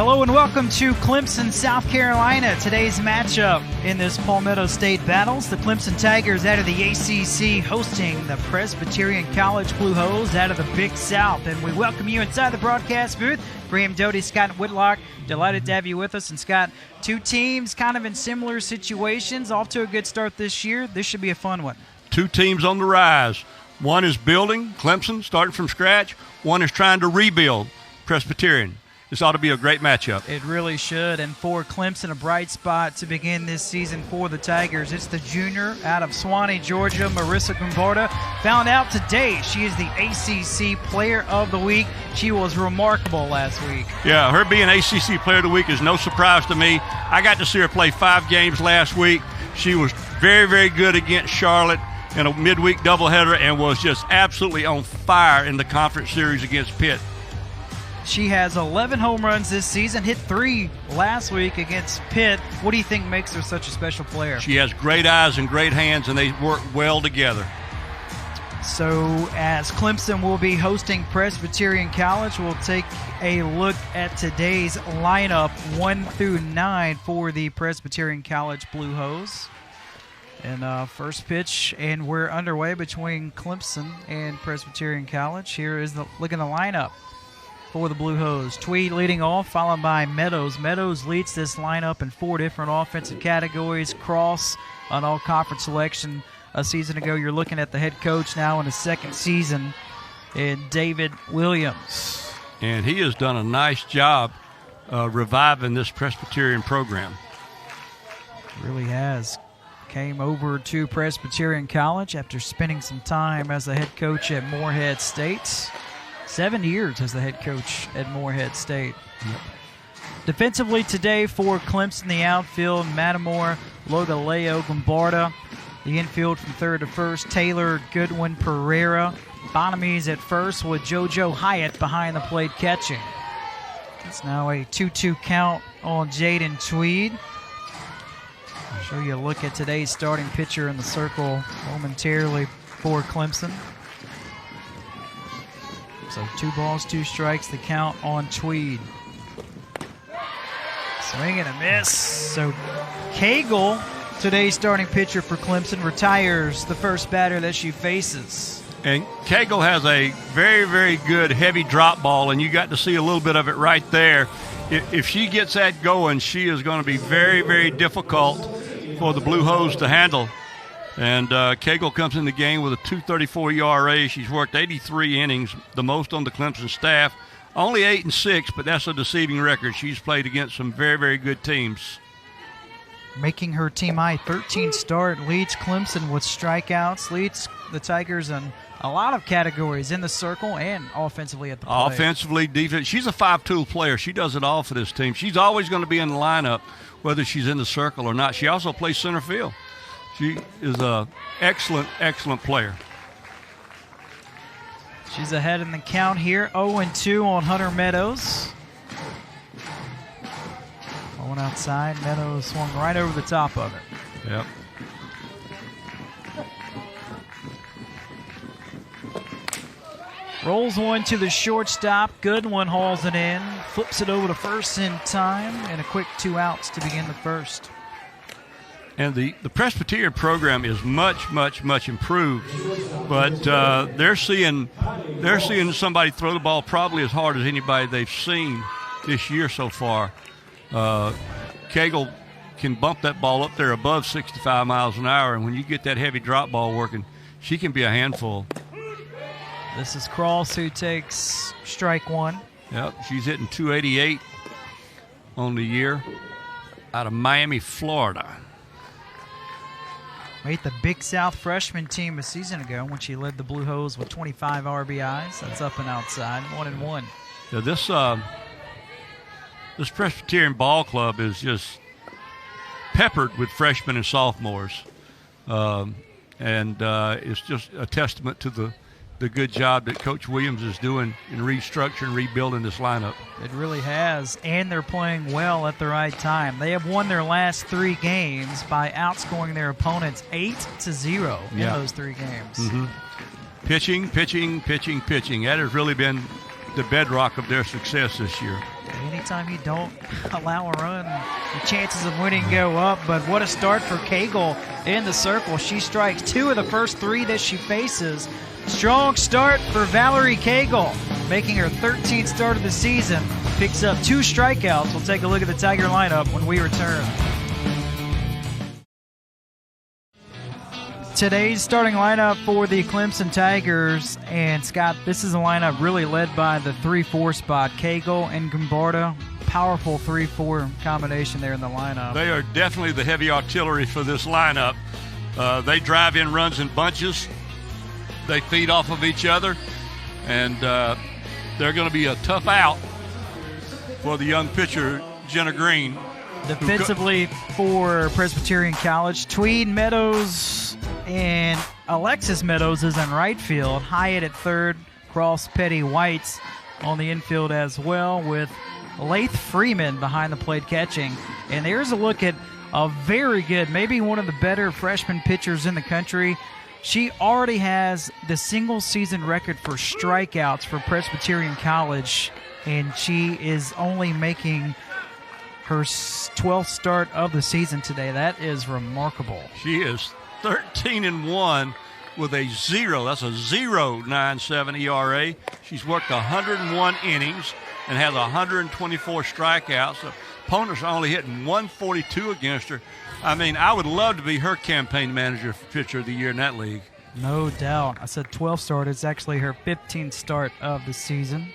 Hello and welcome to Clemson, South Carolina. Today's matchup in this Palmetto State Battles, the Clemson Tigers out of the ACC hosting the Presbyterian College Blue Hose out of the Big South. And we welcome you inside the broadcast booth. Graham Doty, Scott Whitlock, delighted to have you with us. And Scott, two teams kind of in similar situations, off to a good start this year. This should be a fun one. Two teams on the rise. One is building, Clemson, starting from scratch. One is trying to rebuild, Presbyterian. This ought to be a great matchup. It really should. And for Clemson, a bright spot to begin this season for the Tigers. It's the junior out of Swanee, Georgia, Marissa Gumbarda. Found out today she is the ACC Player of the Week. She was remarkable last week. Yeah, her being ACC Player of the Week is no surprise to me. I got to see her play 5 games last week. She was very, very good against Charlotte in a midweek doubleheader and was just absolutely on fire in the conference series against Pitt. She has 11 home runs this season, hit 3 last week against Pitt. What do you think makes her such a special player? She has great eyes and great hands, and they work well together. So as Clemson will be hosting Presbyterian College, we'll take a look at today's lineup 1 through 9 for the Presbyterian College Blue Hose. And first pitch, and we're underway between Clemson and Presbyterian College. Here is the look at the lineup for the Blue Hose. Tweed leading off, followed by Meadows. Meadows leads this lineup in 4 different offensive categories. Cross, an all-conference selection a season ago. You're looking at the head coach now in his second season, in David Williams. And he has done a nice job reviving this Presbyterian program. Really has. Came over to Presbyterian College after spending some time as the head coach at Morehead State. 7 years as the head coach at Morehead State. Yep. Defensively today for Clemson, the outfield, Matamore, Logaleo, Gumbarda. The infield from third to first, Taylor, Goodwin, Pereira. Bonomies at first with JoJo Hyatt behind the plate catching. It's now a 2-2 count on Jaden Tweed. I'll show you a look at today's starting pitcher in the circle momentarily for Clemson. So 2 balls, 2 strikes, the count on Tweed. Swing and a miss. So Cagle, today's starting pitcher for Clemson, retires the first batter that she faces. And Cagle has a very, very good heavy drop ball, and you got to see a little bit of it right there. If she gets that going, she is going to be very, very difficult for the Blue Hose to handle. And Cagle comes in the game with a 2.34 ERA. She's worked 83 innings, the most on the Clemson staff. Only 8-6, but that's a deceiving record. She's played against some very, very good teams. Making her team high 13 start, leads Clemson with strikeouts, leads the Tigers in a lot of categories in the circle and offensively at the plate. Offensively, defense. She's a 5-tool player. She does it all for this team. She's always going to be in the lineup, whether she's in the circle or not. She also plays center field. She is an excellent, excellent player. She's ahead in the count here, 0-2 on Hunter Meadows. Going outside, Meadows swung right over the top of it. Yep. Rolls one to the shortstop. Goodwin hauls it in, flips it over to first in time, and a quick 2 outs to begin the first. And the Presbyterian program is much, much, much improved, but they're seeing somebody throw the ball probably as hard as anybody they've seen this year so far. Cagle can bump that ball up there above 65 miles an hour, and when you get that heavy drop ball working, she can be a handful. This is Cross who takes strike 1. Yep, she's hitting 288 on the year out of Miami, Florida. Made the Big South freshman team a season ago when she led the Blue Hose with 25 RBIs. That's up and outside, 1-1. Yeah, this Presbyterian ball club is just peppered with freshmen and sophomores, and it's just a testament to the good job that Coach Williams is doing in restructuring, rebuilding this lineup. It really has, and they're playing well at the right time. They have won their last 3 games by outscoring their opponents 8-0 in those 3 games. Mm-hmm. Pitching. That has really been the bedrock of their success this year. anytime you don't allow a run, the chances of winning go up. But what a start for Cagle in the circle. She strikes 2 of the first 3 that she faces. Strong start for Valerie Cagle, making her 13th start of the season. Picks up 2 strikeouts. We'll take a look at the Tiger lineup when we return. Today's starting lineup for the Clemson Tigers, and Scott, this is a lineup really led by the 3-4 spot, Cagle and Gombarda. Powerful 3-4 combination there in the lineup. They are definitely the heavy artillery for this lineup. They drive in runs in bunches. They feed off of each other, and they're going to be a tough out for the young pitcher, Jenna Green. Defensively for Presbyterian College, Tweed, Meadows, and Alexis Meadows is in right field. Hyatt at third, Cross, Petty, Whites on the infield as well, with Lath Freeman behind the plate catching. And there's a look at a very good, maybe one of the better freshman pitchers in the country. She already has the single season record for strikeouts for Presbyterian College, and she is only making her 12th start of the season today. That is remarkable. She is 13-1 with a 0. That's a 0.97 ERA. She's worked 101 innings and has 124 strikeouts. The opponents are only hitting 142 against her. I mean, I would love to be her campaign manager for pitcher of the year in that league. No doubt. I said 12 start. It's actually her 15th start of the season.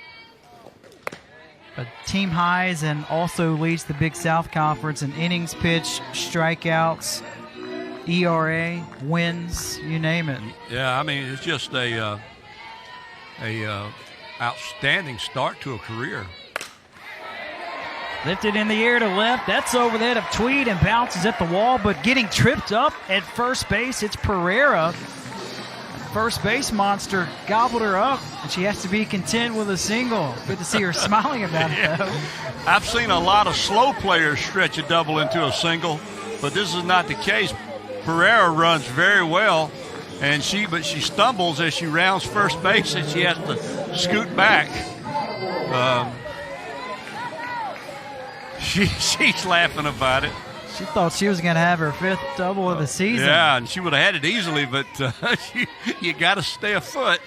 But team highs, and also leads the Big South Conference in innings pitched, strikeouts, ERA, wins, you name it. Yeah, I mean, it's just a outstanding start to a career. Lifted in the air to left. That's over the head of Tweed and bounces at the wall, but getting tripped up at first base, it's Pereira. First base monster gobbled her up, and she has to be content with a single. Good to see her smiling about it, though. I've seen a lot of slow players stretch a double into a single, but this is not the case. Pereira runs very well, and she stumbles as she rounds first base, and she has to scoot back. She's laughing about it. She thought she was going to have her 5th double of the season. Yeah, and she would have had it easily, but you got to stay afoot.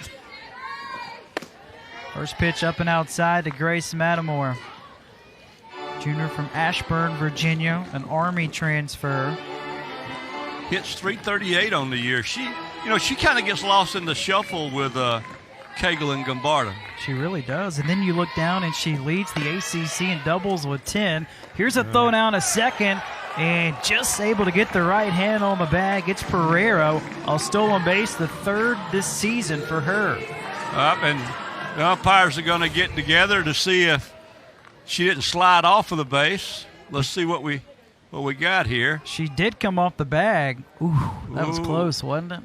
First pitch up and outside to Grace Matamore. Junior from Ashburn, Virginia, an Army transfer. Hits 338 on the year. She kind of gets lost in the shuffle with Cagle and Gombarda. She really does. And then you look down, and she leads the ACC in doubles with 10. Here's a throw down a second, and just able to get the right hand on the bag. It's Pereira, a stolen base, the 3rd this season for her. And the umpires are going to get together to see if she didn't slide off of the base. Let's see what we got here. She did come off the bag. Ooh, that was close, wasn't it?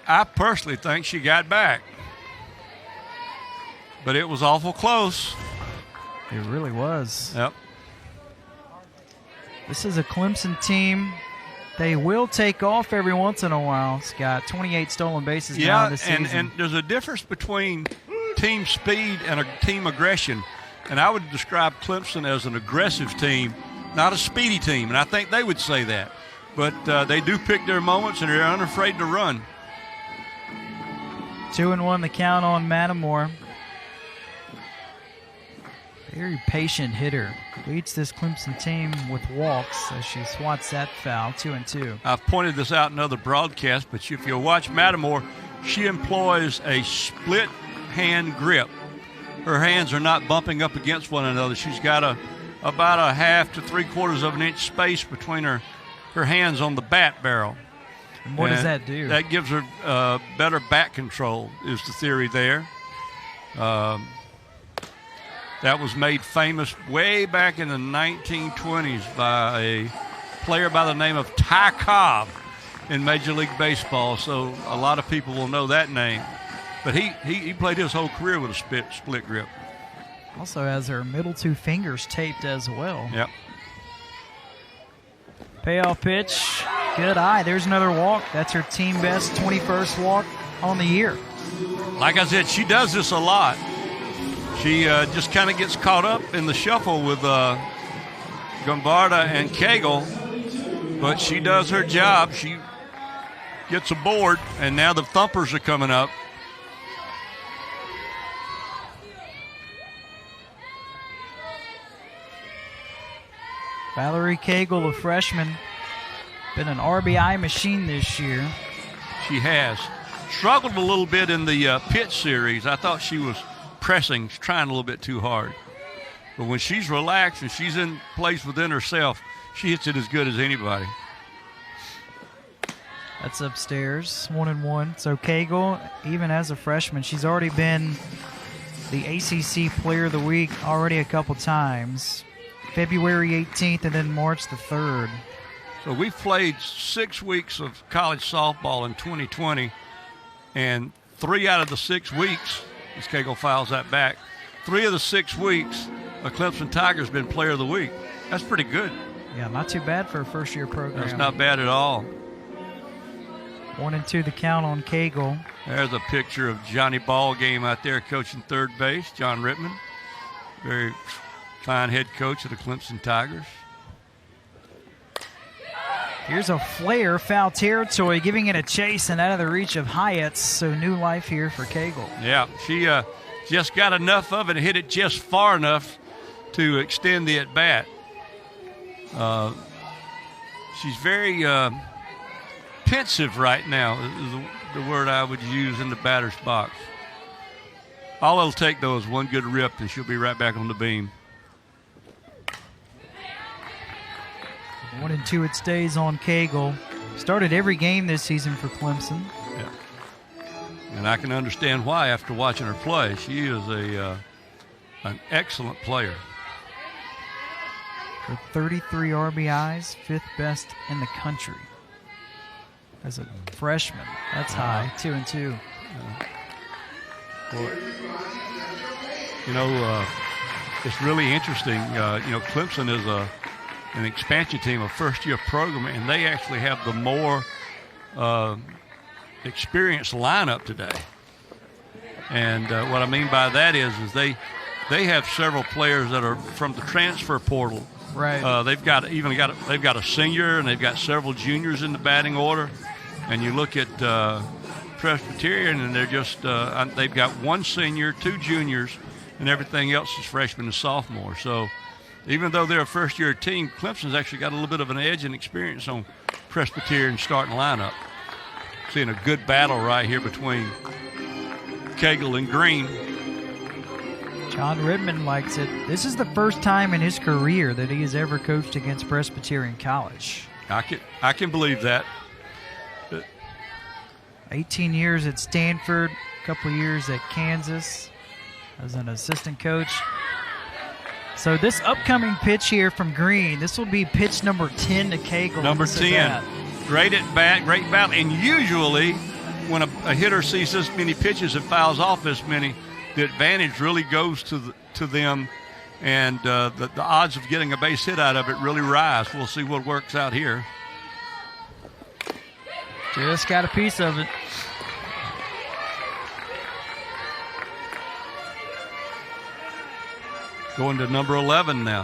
I personally think she got back, but it was awful close. It really was. Yep. This is a Clemson team. They will take off every once in a while, Scott. 28 stolen bases now this season. And there's a difference between team speed and a team aggression. And I would describe Clemson as an aggressive team, not a speedy team. And I think they would say that. But they do pick their moments, and they're unafraid to run. 2-1 the count on Matamore. Very patient hitter. Leads this Clemson team with walks as she swats that foul. 2-2. I've pointed this out in other broadcasts, but if you'll watch Matamore, she employs a split hand grip. Her hands are not bumping up against one another. She's got about a 1/2 to 3/4 of an inch space between her hands on the bat barrel. And what does that do? That gives her better bat control, is the theory there. That was made famous way back in the 1920s by a player by the name of Ty Cobb in Major League Baseball, so a lot of people will know that name. But he played his whole career with a split grip. Also has her middle 2 fingers taped as well. Yep. Payoff pitch. Good eye. There's another walk. That's her team best 21st walk on the year. Like I said, she does this a lot. She just kind of gets caught up in the shuffle with Gombarda and Cagle, but she does her job. She gets aboard, and now the thumpers are coming up. Valerie Cagle, a freshman, been an RBI machine this year. She has. Struggled a little bit in the pitch series. I thought she was pressing, trying a little bit too hard. But when she's relaxed and she's in place within herself, she hits it as good as anybody. That's upstairs, 1-1. So Cagle, even as a freshman, she's already been the ACC Player of the Week already a couple times. February 18th and then March the 3rd. So we've played 6 weeks of college softball in 2020, and 3 out of the 6 weeks, as Cagle files that back, 3 of the 6 weeks, a Clemson Tiger's been Player of the Week. That's pretty good. Yeah, not too bad for a first-year program. That's not bad at all. 1-2 the count on Cagle. There's a picture of Johnny Ballgame out there coaching third base, John Rittman. Very fine head coach of the Clemson Tigers. Here's a flare, foul territory, giving it a chase and out of the reach of Hyatt's. So new life here for Cagle. Yeah, she just got enough of it and hit it just far enough to extend the at-bat. She's very pensive right now, is the word I would use in the batter's box. All it'll take, though, is one good rip, and she'll be right back on the beam. 1-2 it stays on Cagle. Started every game this season for Clemson. Yeah. And I can understand why after watching her play. She is an excellent player. With 33 RBIs, 5th best in the country. As a freshman, that's high, 2-2. Well, you know, it's really interesting. Clemson is an expansion team, a first-year program, and they actually have the more experienced lineup today. And what I mean by that is they have several players that are from the transfer portal. Right. They've got a senior, and they've got several juniors in the batting order. And you look at Presbyterian, and they're just they've got 1 senior, 2 juniors, and everything else is freshmen and sophomore. So even though they're a first-year team, Clemson's actually got a little bit of an edge and experience on Presbyterian starting lineup. Seeing a good battle right here between Cagle and Green. John Rittman likes it. This is the first time in his career that he has ever coached against Presbyterian College. I can believe that. 18 years at Stanford, a couple years at Kansas as an assistant coach. So this upcoming pitch here from Green, this will be pitch number 10 to Cagle. Number 10. Great at bat, great battle. And usually when a hitter sees this many pitches and fouls off this many, the advantage really goes to them, and the odds of getting a base hit out of it really rise. We'll see what works out here. Just got a piece of it. Going to number 11 now.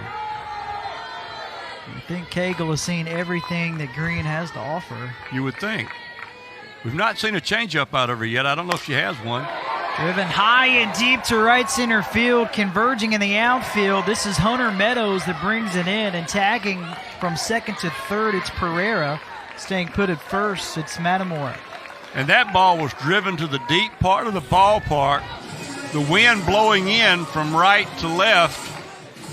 I think Cagle has seen everything that Green has to offer. You would think. We've not seen a changeup out of her yet. I don't know if she has one. Driven high and deep to right center field, converging in the outfield. This is Hunter Meadows that brings it in, and tagging from second to third, it's Pereira. Staying put at first, it's Matamora. And that ball was driven to the deep part of the ballpark. The wind blowing in from right to left.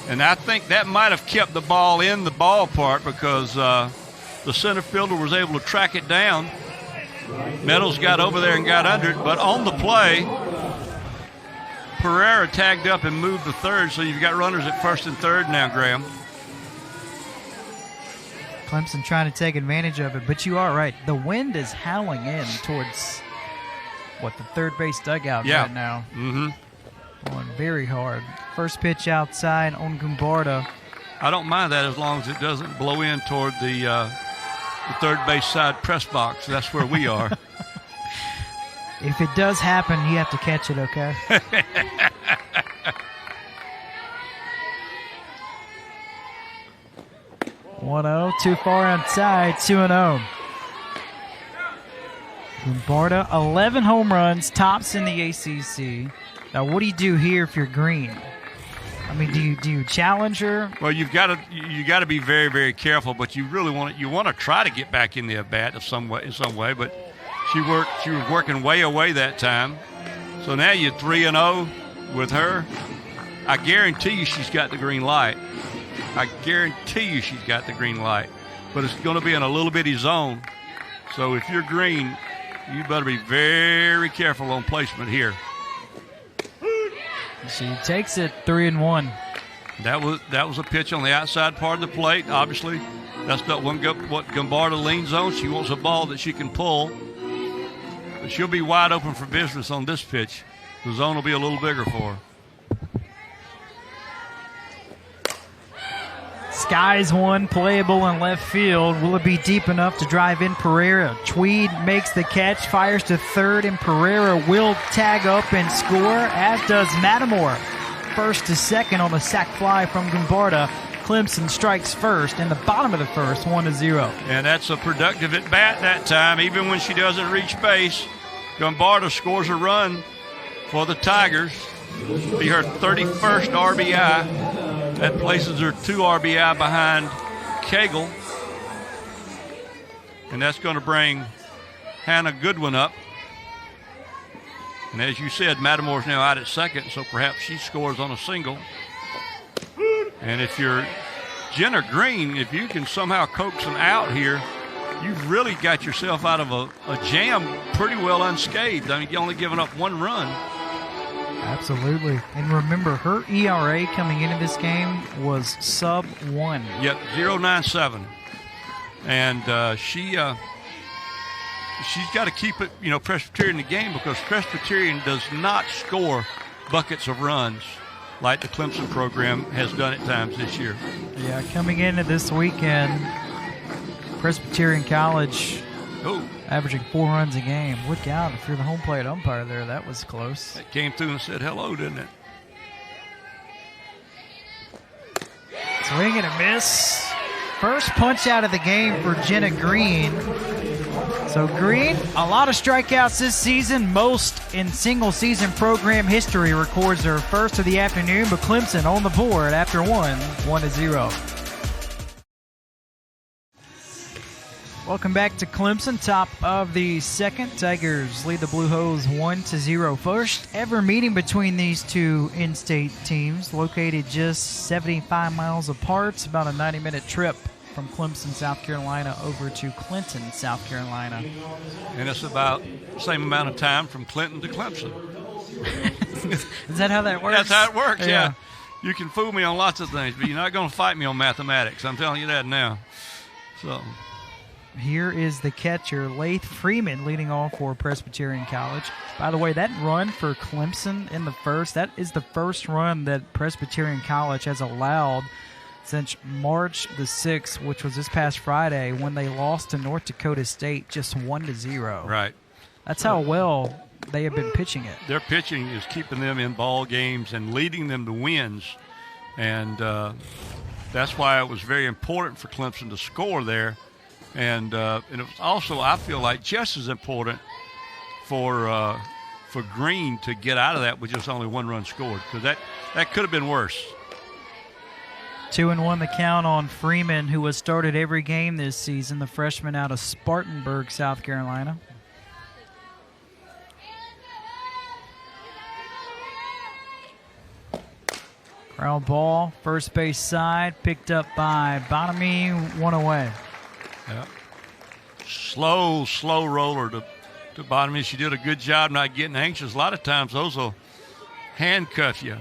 And I think that might have kept the ball in the ballpark because the center fielder was able to track it down. Meadows got over there and got under it. But on the play, Pereira tagged up and moved to third. So you've got runners at first and third now, Graham. Clemson trying to take advantage of it, but you are right. The wind is howling in towards, the third base dugout right now. Mm-hmm. Going very hard. First pitch outside on Gumbarda. I don't mind that as long as it doesn't blow in toward the third base side press box. That's where we are. If it does happen, you have to catch it, okay? 1-0, too far outside, 2-0. Gumbarda, 11 home runs, tops in the ACC. Now, what do you do here if you're green? I mean, do you challenge her? Well, you got to be very, very careful, but you really want to try to get back in the at bat in some way. But she was working way away that time, so now you're 3-0 with her. I guarantee you she's got the green light. I guarantee you she's got the green light, but it's going to be in a little bitty zone. So if you're green, you better be very careful on placement here. She takes it 3-1. That was a pitch on the outside part of the plate. Obviously, that's not what Gumbarda leans on. She wants a ball that she can pull, but she'll be wide open for business on this pitch. The zone will be a little bigger for her. Skies one, playable in left field. Will it be deep enough to drive in Pereira? Tweed makes the catch, fires to third, and Pereira will tag up and score, as does Matamore. First to second on the sac fly from Gumbarda. Clemson strikes first in the bottom of the first, 1-0. And that's a productive at bat that time, even when she doesn't reach base. Gumbarda scores a run for the Tigers. Be her 31st RBI. That places her 2 RBI behind Cagle. And that's going to bring Hannah Goodwin up. And as you said, Matamore's now out at second, so perhaps she scores on a single. And if you're Jenna Green, if you can somehow coax them out here, you've really got yourself out of a jam pretty well unscathed. I mean, you're only giving up 1 run. Absolutely. And remember, her ERA coming into this game was sub-1. Yep, 0.97. And she's got to keep it, Presbyterian in the game, because Presbyterian does not score buckets of runs like the Clemson program has done at times this year. Yeah, coming into this weekend, Presbyterian College averaging 4 runs a game. Look out, if you're the home plate umpire there, that was close. That came through and said hello, didn't it? Swing and a miss. First punch out of the game for Jenna Green. So Green, a lot of strikeouts this season, most in single-season program history, records her first of the afternoon, but Clemson on the board after 1-0. Welcome back to Clemson, top of the second. Tigers lead the Blue Hose 1-0. First ever meeting between these two in-state teams, located just 75 miles apart. It's about a 90-minute trip from Clemson, South Carolina, over to Clinton, South Carolina. And it's about the same amount of time from Clinton to Clemson. Is that how that works? That's how it works, yeah. You can fool me on lots of things, but you're not going to fight me on mathematics. I'm telling you that now. So here is the catcher, Lath Freeman, leading off for Presbyterian College. By the way, that run for Clemson in the first, that is the first run that Presbyterian College has allowed since March the 6th, which was this past Friday, when they lost to North Dakota State just 1-0. Right. That's how well they have been pitching it. Their pitching is keeping them in ball games and leading them to wins. And that's why it was very important for Clemson to score there. And it was also, I feel like, just as important for Green to get out of that with just only 1 run scored, because that could have been worse. 2-1 the count on Freeman, who has started every game this season, the freshman out of Spartanburg, South Carolina. Ground ball, first base side, picked up by Bonamy, 1 away. Yeah. Slow roller to Bonamy. She did a good job not getting anxious. A lot of times those will handcuff you.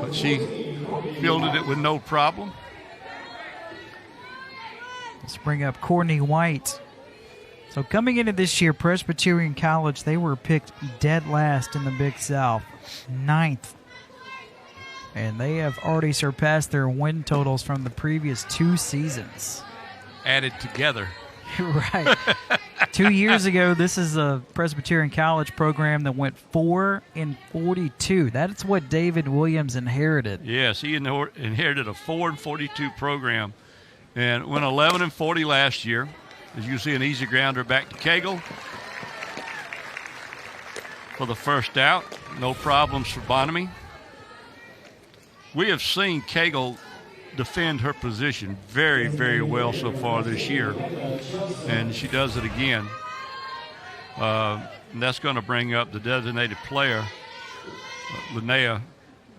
But she fielded it with no problem. Let's bring up Courtney White. So coming into this year, Presbyterian College, they were picked dead last in the Big South, 9th. And they have already surpassed their win totals from the previous 2 seasons. Added together. Right. 2 years ago, this is a Presbyterian College program that went 4-42. That's what David Williams inherited. Yes, he inherited a 4-42 program, and went 11-40 last year. As you see, an easy grounder back to Cagle for the first out. No problems for Bonamy. We have seen Cagle defend her position very, very well so far this year, and she does it again. And that's going to bring up the designated player, Linnea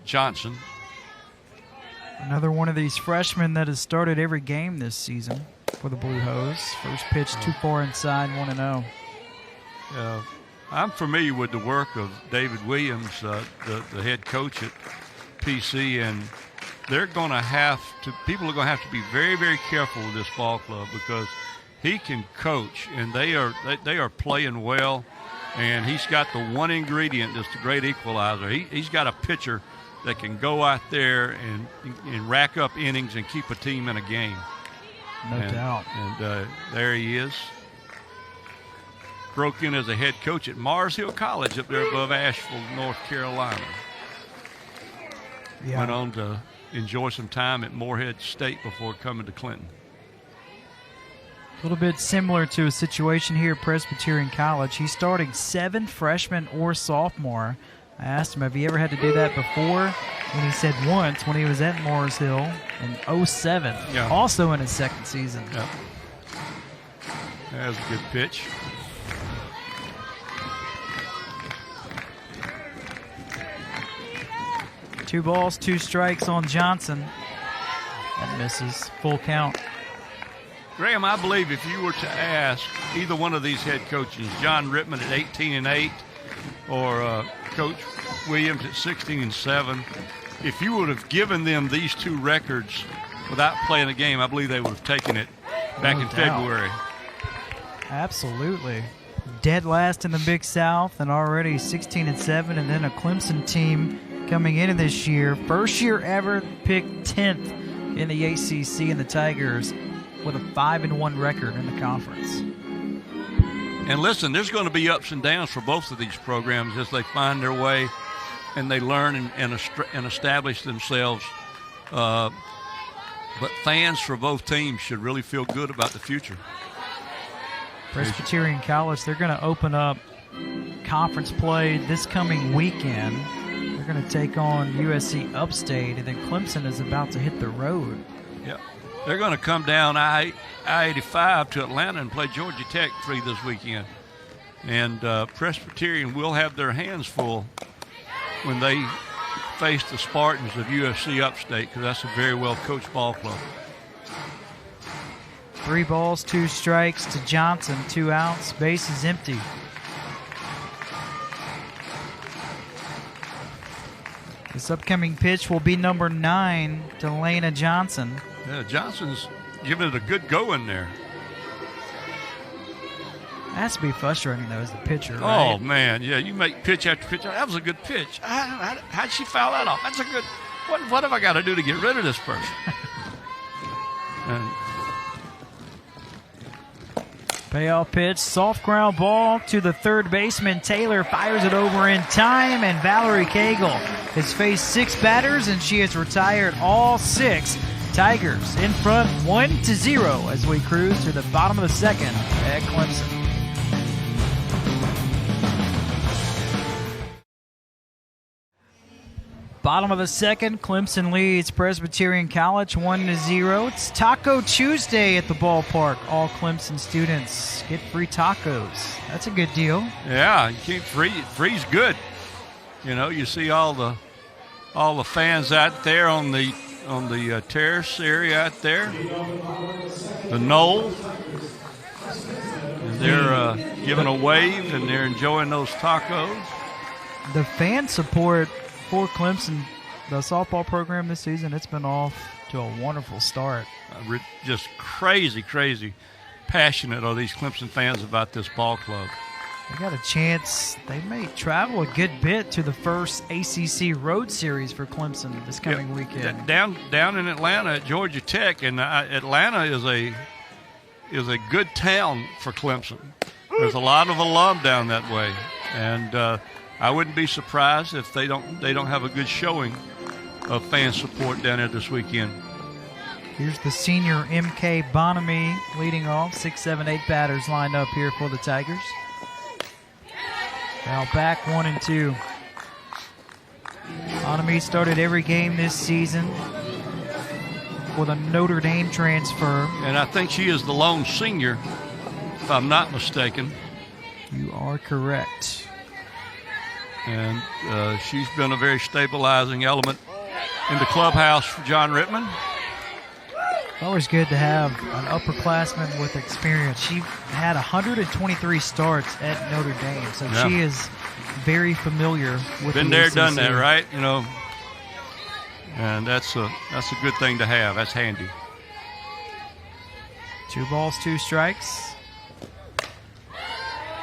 Johnson. Another one of these freshmen that has started every game this season for the Blue Hose. First pitch too far inside, 1-0. I'm familiar with the work of David Williams, the head coach at PC, and they're going to have to, people are going to have to be very, very careful with this ball club because he can coach, and they are playing well, and he's got the one ingredient that's the great equalizer. He's got a pitcher that can go out there and rack up innings and keep a team in a game. No doubt. And there he is. Broke in as a head coach at Mars Hill College up there above Asheville, North Carolina. Yeah. Went on to enjoy some time at Morehead State before coming to Clinton. A little bit similar to a situation here at Presbyterian College. He's starting 7 freshmen or sophomore. I asked him, have you ever had to do that before? And he said once when he was at Morris Hill in 2007, also in his second season. Yeah. That was a good pitch. Two balls, 2 strikes on Johnson. That misses. Full count. Graham, I believe if you were to ask either one of these head coaches, John Rittman at 18-8 or Coach Williams at 16-7, if you would have given them these 2 records without playing a game, I believe they would have taken it back in February. Absolutely. Dead last in the Big South and already 16-7, and then a Clemson team coming into this year, first year ever, picked 10th in the ACC, and the Tigers with a 5-1 record in the conference. And listen, there's going to be ups and downs for both of these programs as they find their way and they learn and establish themselves. But fans for both teams should really feel good about the future. Presbyterian College, they're going to open up conference play this coming weekend. They're going to take on USC Upstate, and then Clemson is about to hit the road. Yeah. They're going to come down I-85 to Atlanta and play Georgia Tech 3 this weekend. And Presbyterian will have their hands full when they face the Spartans of USC Upstate, because that's a very well-coached ball club. 3 balls, 2 strikes to Johnson, 2 outs, base is empty. This upcoming pitch will be number 9 to Lena Johnson. Yeah, Johnson's giving it a good go in there. Has to be frustrating, though, as the pitcher, right? Oh, man, yeah, you make pitch after pitch. That was a good pitch. How'd she foul that off? That's a good – what have I got to do to get rid of this person? And payoff pitch, soft ground ball to the third baseman. Taylor fires it over in time, and Valerie Cagle has faced 6 batters, and she has retired all 6. Tigers in front 1-0 as we cruise to the bottom of the second at Clemson. Bottom of the second, Clemson leads Presbyterian College 1-0. It's Taco Tuesday at the ballpark. All Clemson students get free tacos. That's a good deal. yeah, you can't free's good. You know, you see all the fans out there on the terrace area out there, the knoll. And they're giving a wave and they're enjoying those tacos. The fan support for Clemson, the softball program this season, it's been off to a wonderful start. Just crazy passionate are these Clemson fans about this ball club. They got a chance. They may travel a good bit to the first ACC road series for Clemson this coming weekend. Down in Atlanta at Georgia Tech, and Atlanta is a good town for Clemson. There's a lot of alum down that way, and I wouldn't be surprised if they don't have a good showing of fan support down there this weekend. Here's the senior M.K. Bonamy leading off. 6, 7, 8 batters lined up here for the Tigers. Now back 1 and 2. Bonamy started every game this season with a Notre Dame transfer. And I think she is the lone senior, if I'm not mistaken. You are correct. And she's been a very stabilizing element in the clubhouse for John Rittman. Always good to have an upperclassman with experience. She had 123 starts at Notre Dame, so yeah. she is very familiar with been the there, ACC. done that, right? You know, and that's a good thing to have. That's handy. 2 balls, 2 strikes.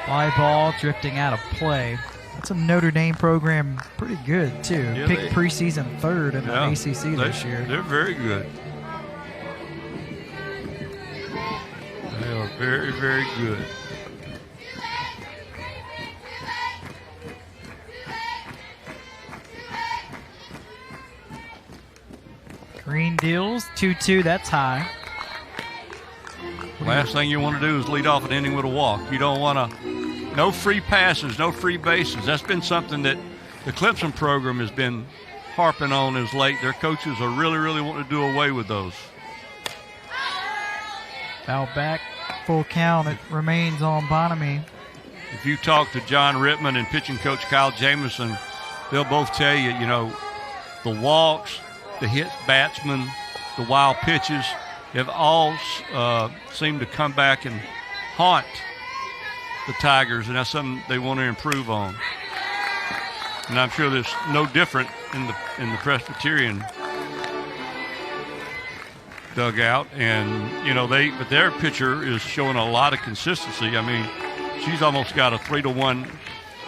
Fly ball drifting out of play. That's a Notre Dame program, pretty good too. Yeah, Picked preseason 3rd in the ACC this year. They're very good. They are very, very good. Green deals 2-2. That's high. Last thing you want to do is lead off an inning with a walk. You don't want to. No free passes, no free bases. That's been something that the Clemson program has been harping on as late. Their coaches are really, really wanting to do away with those. Foul back, full count. It remains on Bonamy. If you talk to John Rittman and pitching coach Kyle Jamison, they'll both tell you, you know, the walks, the hit batsmen, the wild pitches have all seemed to come back and haunt the Tigers, and that's something they want to improve on. And I'm sure there's no different in the Presbyterian dugout. And you know but their pitcher is showing a lot of consistency. I mean, she's almost got a 3-to-1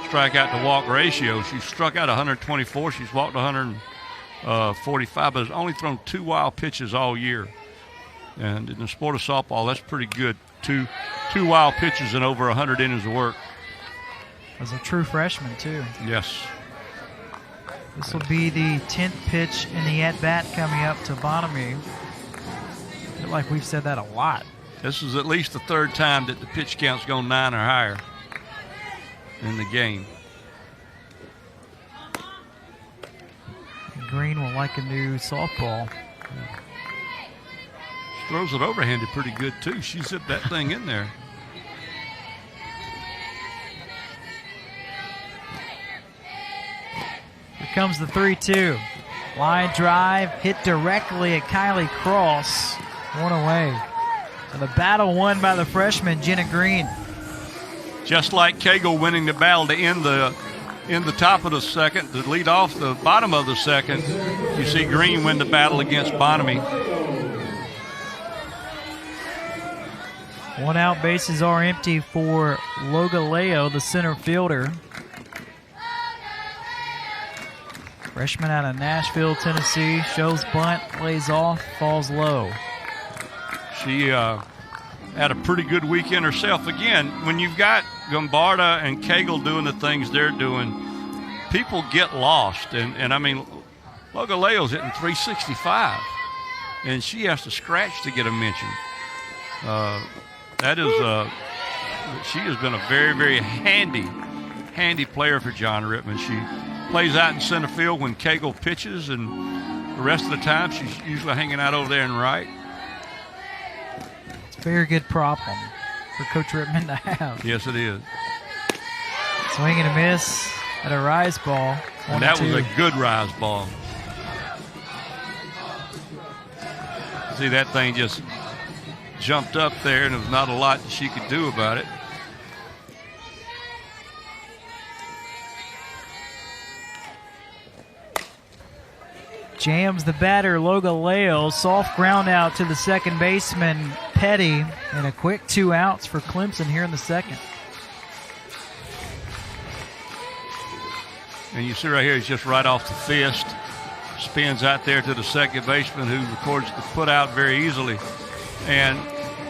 strikeout to walk ratio. She's struck out 124. She's walked 145, but has only thrown 2 wild pitches all year. And in the sport of softball, that's pretty good. Two wild pitches and over 100 innings of work. As a true freshman, too. Yes. This will be the 10th pitch in the at-bat coming up to Bonamy. I feel like we've said that a lot. This is at least the 3rd time that the pitch count's gone 9 or higher in the game. And Green will like a new softball. Yeah. She throws it overhanded pretty good, too. She zipped that thing in there. Here comes the 3-2. Line drive, hit directly at Kylie Cross. 1 away. And the battle won by the freshman, Jenna Green. Just like Cagle winning the battle to end the top of the second, to lead off the bottom of the second, you see Green win the battle against Bonamy. 1 out, bases are empty for Logaleo, the center fielder. Freshman out of Nashville, Tennessee. Shows bunt, lays off, falls low. She had a pretty good weekend herself. Again, when you've got Gombarda and Cagle doing the things they're doing, people get lost. And I mean, Logaleo's hitting 365, and she has to scratch to get a mention. She has been a very, very handy player for John Rittman. She plays out in center field when Cagle pitches, and the rest of the time she's usually hanging out over there in right. It's a very good problem for Coach Rittman to have. Yes, it is. Swing and a miss at a rise ball. And that was a good rise ball. See, that thing just jumped up there, and there was not a lot that she could do about it. Jams the batter, Logaleo. Soft ground out to the second baseman, Petty. And a quick 2 outs for Clemson here in the second. And you see right here, he's just right off the fist. Spins out there to the second baseman, who records the put out very easily. And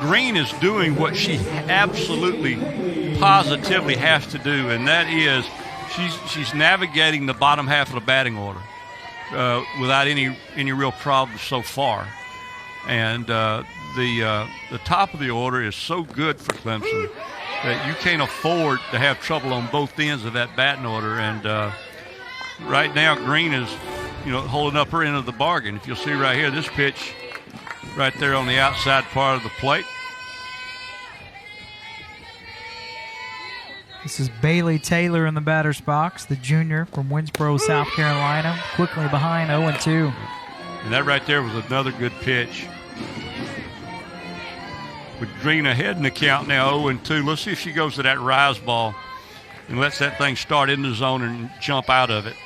Green is doing what she absolutely, positively has to do, and that is she's navigating the bottom half of the batting order without any real problems so far. And the top of the order is so good for Clemson that you can't afford to have trouble on both ends of that batting order. And right now, Green is, holding up her end of the bargain. If you'll see right here, this pitch right there on the outside part of the plate. This is Bailey Taylor in the batter's box, the junior from Winsboro, South Carolina, quickly behind 0-2. And that right there was another good pitch. With Green ahead in the count now, 0-2. Let's see if she goes to that rise ball and lets that thing start in the zone and jump out of it.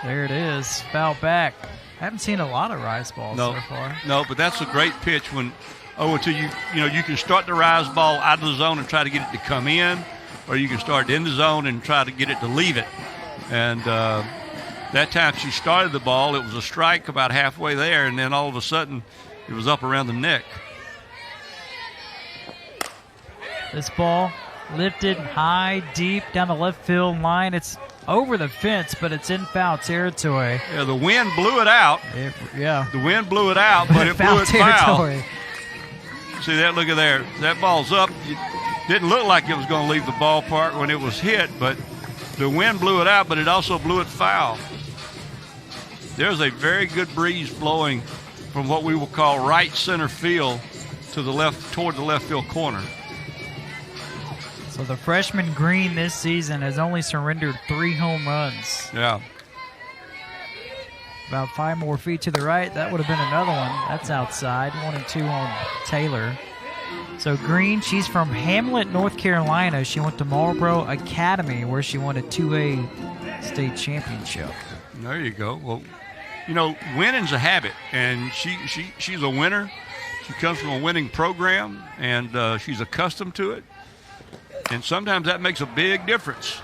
There it is, foul back. I haven't seen a lot of rise balls so far. No, but that's a great pitch when 0-2. You can start the rise ball out of the zone and try to get it to come in, or you can start in the zone and try to get it to leave it. And that time she started the ball, it was a strike about halfway there, and then all of a sudden it was up around the neck. This ball lifted high, deep down the left field line. It's over the fence, but it's in foul territory. Yeah, the wind blew it out. The wind blew it out, but it blew it foul. See that? Look at there. That ball's up. It didn't look like it was going to leave the ballpark when it was hit, but the wind blew it out, but it also blew it foul. There's a very good breeze blowing from what we will call right center field to the left, toward the left field corner. So the freshman Green this season has only surrendered 3 home runs. Yeah. About 5 more feet to the right, that would have been another one. That's outside, 1-2 on Taylor. So Green, she's from Hamlet, North Carolina. She went to Marlboro Academy, where she won a 2A state championship. There you go. Well, winning's a habit, and she's a winner. She comes from a winning program, and she's accustomed to it. And sometimes that makes a big difference.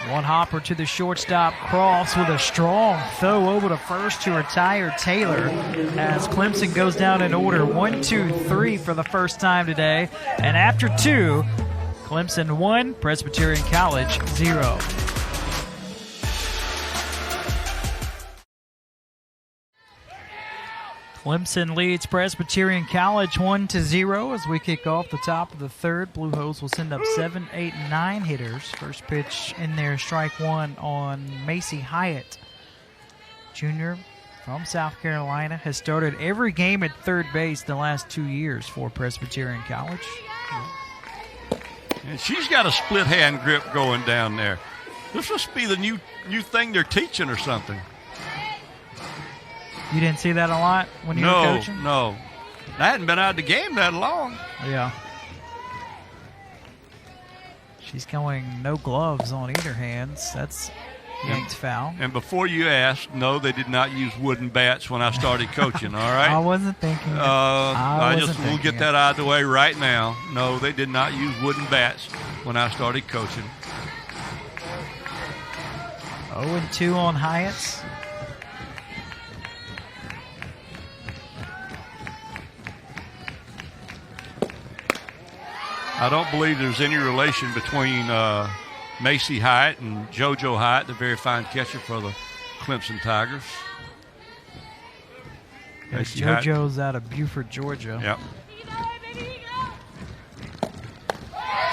One hopper to the shortstop, Cross with a strong throw over to first to retire Taylor as Clemson goes down in order 1, 2, 3 for the first time today. And after 2, Clemson 1, Presbyterian College 0. Clemson leads Presbyterian College 1-0 as we kick off the top of the third. Blue Hose will send up 7, 8, 9 hitters. First pitch in there, strike 1 on Macy Hyatt. Junior from South Carolina has started every game at third base the last 2 years for Presbyterian College. And she's got a split hand grip going down there. This must be the new thing they're teaching or something. You didn't see that a lot when you were coaching? No. I hadn't been out of the game that long. Yeah. She's going no gloves on either hands. That's yanked foul. And before you ask, no, they did not use wooden bats when I started coaching, all right? I wasn't thinking We'll get that out of the way right now. No, they did not use wooden bats when I started coaching. 0-2 on Hyatt. I don't believe there's any relation between Macy Hyatt and JoJo Hyatt, the very fine catcher for the Clemson Tigers. JoJo's out of Beaufort, Georgia. Yep.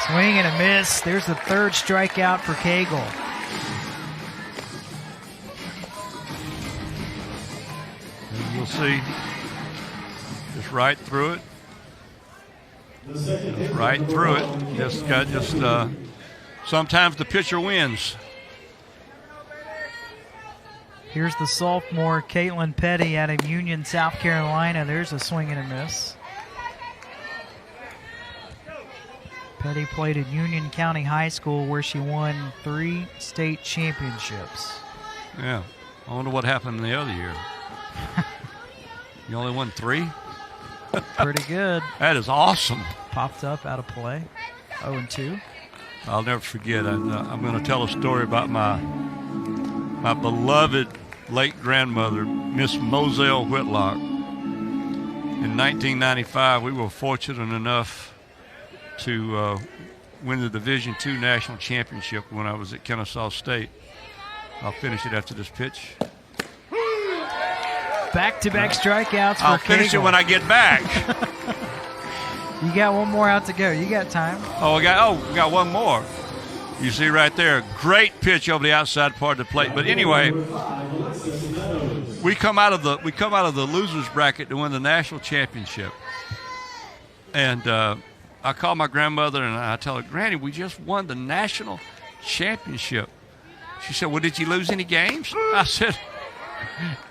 Swing and a miss. There's the third strikeout for Cagle. And you'll see just right through it. Right through it. Sometimes the pitcher wins. Here's the sophomore Caitlin Petty out of Union, South Carolina. There's a swing and a miss. Petty played at Union County High School, where she won 3 state championships. Yeah. I wonder what happened in the other year. You only won 3? Pretty good. That is awesome. Popped up out of play. 0-2. I'll never forget. I'm going to tell a story about my beloved late grandmother, Miss Moselle Whitlock. In 1995, we were fortunate enough to win the Division II National Championship when I was at Kennesaw State. I'll finish it after this pitch. Back-to-back strikeouts for I'll finish it when I get back. You got one more out to go. You got time. We got one more. You see right there, great pitch over the outside part of the plate. But anyway, we come out of the losers bracket to win the national championship. And I call my grandmother and I tell her, Granny, we just won the national championship. She said, well, did you lose any games? I said,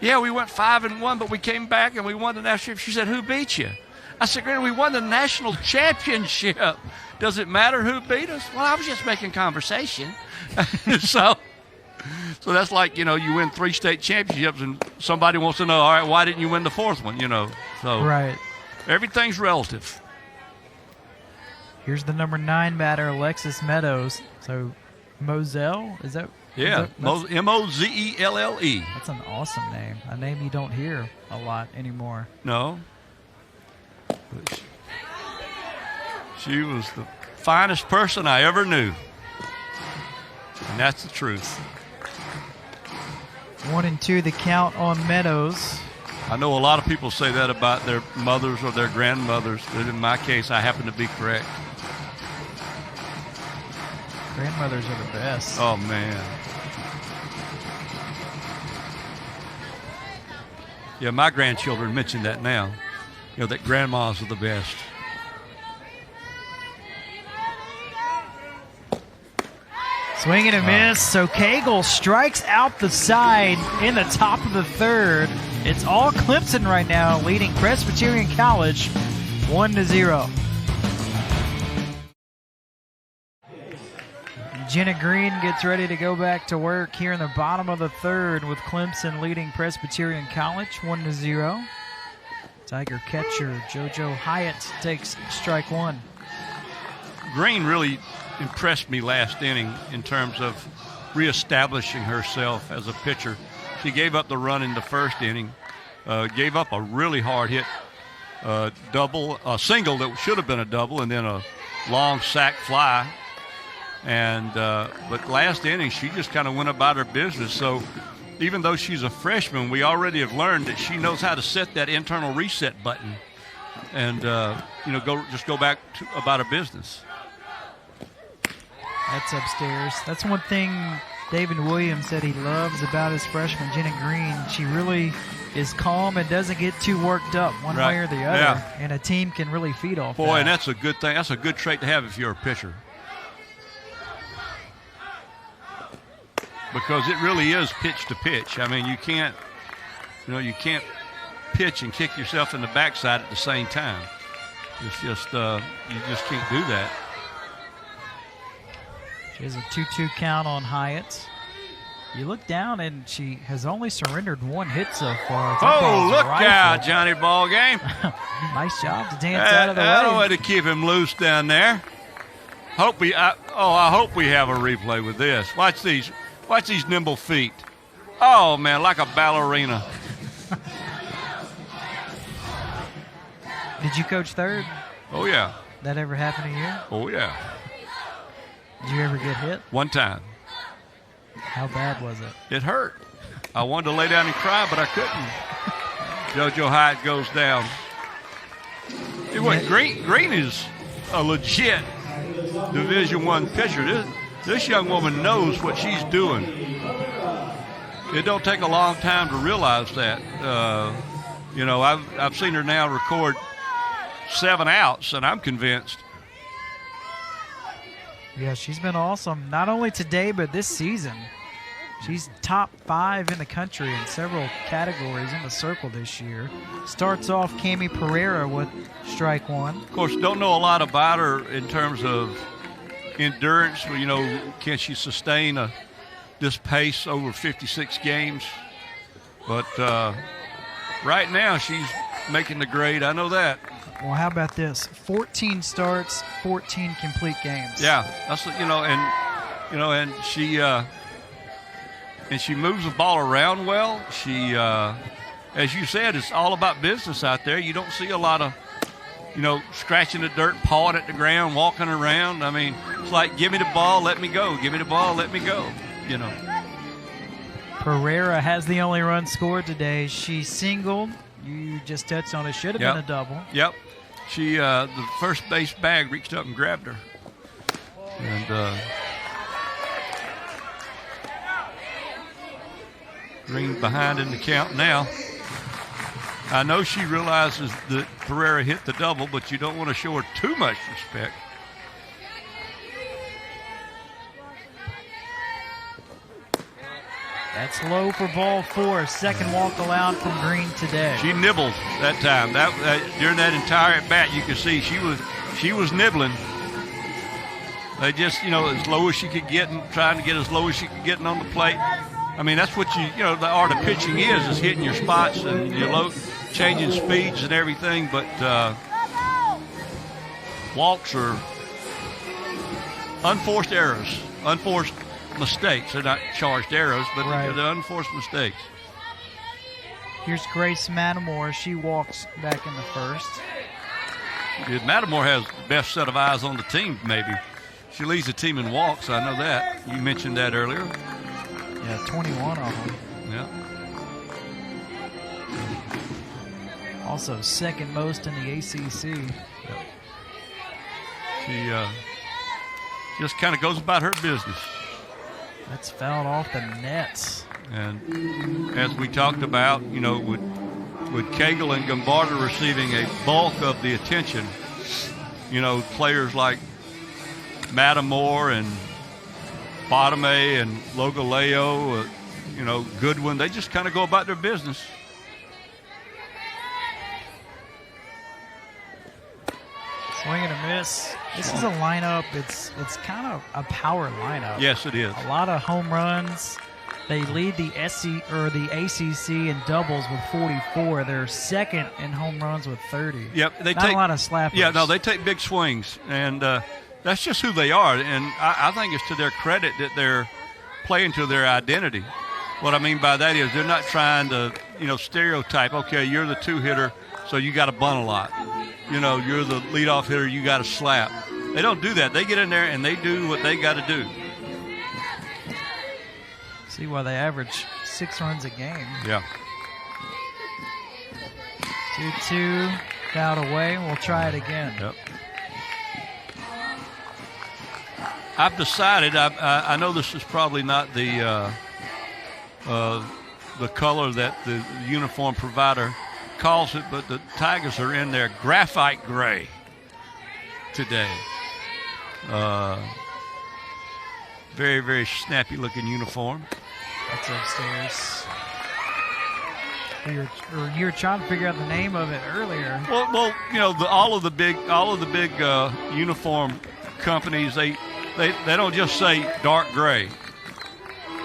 yeah, we went 5-1, but we came back and we won the national championship. She said, who beat you? I said, Granny, we won the national championship. Does it matter who beat us? Well, I was just making conversation. So that's like, you win 3 state championships and somebody wants to know, all right, why didn't you win the 4th one, So right. Everything's relative. Here's the number 9 batter, Alexis Meadows. So Moselle, is that? Yeah, Mozelle. That's an awesome name. A name you don't hear a lot anymore. No. But she was the finest person I ever knew. And that's the truth. 1-2 the count on Meadows. I know a lot of people say that about their mothers or their grandmothers, but in my case, I happen to be correct. Grandmothers are the best. Oh, man. Yeah, my grandchildren mention that now, that grandmas are the best. Swing and a miss. So Cagle strikes out the side in the top of the 3rd. It's all Clemson right now, leading Presbyterian College 1-0. Jenna Green gets ready to go back to work here in the bottom of the 3rd with Clemson leading Presbyterian College 1-0. Tiger catcher JoJo Hyatt takes strike 1. Green really impressed me last inning in terms of reestablishing herself as a pitcher. She gave up the run in the 1st inning, gave up a really hard hit single that should have been a double, and then a long sac fly. And but last inning, she just kind of went about her business. So even though she's a freshman, we already have learned that she knows how to set that internal reset button and, go back about her business. That's upstairs. That's one thing David Williams said he loves about his freshman, Jenna Green. She really is calm and doesn't get too worked up one way or the other. Yeah. And a team can really feed off that. Boy, and that's a good thing. That's a good trait to have if you're a pitcher. Because it really is pitch to pitch. I mean, you can't pitch and kick yourself in the backside at the same time. It's just, you just can't do that. She has a 2-2 count on Hyatt. You look down, and she has only surrendered 1 hit so far. Look out, Johnny Ballgame. Nice job to dance out of the way. That's a way to keep him loose down there. I hope we have a replay with this. Watch these nimble feet. Oh, man, like a ballerina. Did you coach 3rd? Oh, yeah. That ever happened to you? Oh, yeah. Did you ever get hit? One time. How bad was it? It hurt. I wanted to lay down and cry, but I couldn't. JoJo Hyatt goes down. Green is a legit Division I pitcher. This young woman knows what she's doing. It don't take a long time to realize that. I've seen her now record 7 outs, and I'm convinced. Yeah, she's been awesome. Not only today, but this season. She's top 5 in the country in several categories in the circle this year. Starts off Cami Pereira with strike 1. Of course, don't know a lot about her in terms of endurance. Can she sustain this pace over 56 games? But right now, she's making the grade. I know that. Well, how about this? 14 starts, 14 complete games. Yeah, that's and she moves the ball around well. She, as you said, it's all about business out there. You don't see a lot of, scratching the dirt, pawing at the ground, walking around. I mean, it's like, give me the ball, let me go. Give me the ball, let me go. Pereira has the only run scored today. She singled. You just touched on it. Should have been a double. Yep. She, the first base bag reached up and grabbed her. And Green behind in the count now. I know she realizes that Pereira hit the double, but you don't want to show her too much respect. That's low for ball 4. Second walk allowed from Green today. She nibbled that time. During that entire at bat, you could see she was nibbling. They just, as low as she could get, and trying to get as low as she could get on the plate. I mean, that's what the art of pitching is hitting your spots and your changing speeds and everything. But walks are unforced errors, unforced mistakes. They're not charged errors, but they're unforced mistakes. Here's Grace Matamore. She walks back in the first. Matamore has the best set of eyes on the team, maybe. She leads the team in walks. I know that. You mentioned that earlier. Yeah, 21 of them. Yeah. Also second most in the ACC. Yep. She just kind of goes about her business. That's fouled off the nets. And as we talked about, with Cagle and Gombarda receiving a bulk of the attention, players like Matamore and Bottomay and Logaleo, Goodwin, they just kind of go about their business. Swing and a miss. This is a lineup. It's kind of a power lineup. Yes, it is. A lot of home runs. They lead the the ACC in doubles with 44. They're second in home runs with 30. Yep, they Not take a lot of slappers. Yeah, no, they take big swings, and that's just who they are. And I think it's to their credit that they're playing to their identity. What I mean by that is they're not trying to, stereotype. Okay, you're the two hitter, so you got to bunt a lot. You're the leadoff hitter, you got to slap. They don't do that. They get in there and they do what they got to do. See why they average 6 runs a game. Yeah. 2-2, fouled away. We'll try it again. Yep. I've decided. I know this is probably not the color that the uniform provider calls it, but the Tigers are in their graphite gray today. Very, very snappy looking uniform. That's upstairs. You were trying to figure out the name of it earlier. Well, all of the big uniform companies, they don't just say dark gray.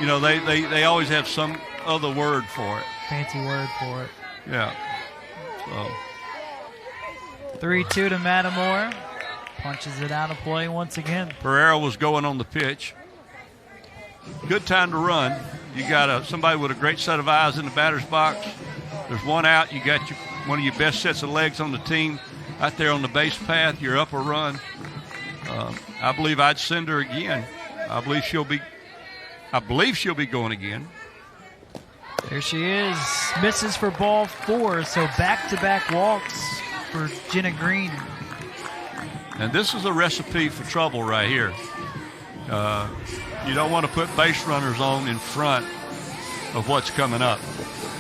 They always have some other word for it. Fancy word for it. Yeah. So 3-2 to Matamore. Punches it out of play once again. Pereira was going on the pitch. Good time to run. You got somebody with a great set of eyes in the batter's box. There's one out. You got one of your best sets of legs on the team out there on the base path. You're up a run. I believe I'd send her again. I believe she'll be going again. There she is. Misses for ball 4, so back-to-back walks for Jenna Green. And this is a recipe for trouble right here. You don't want to put base runners on in front of what's coming up.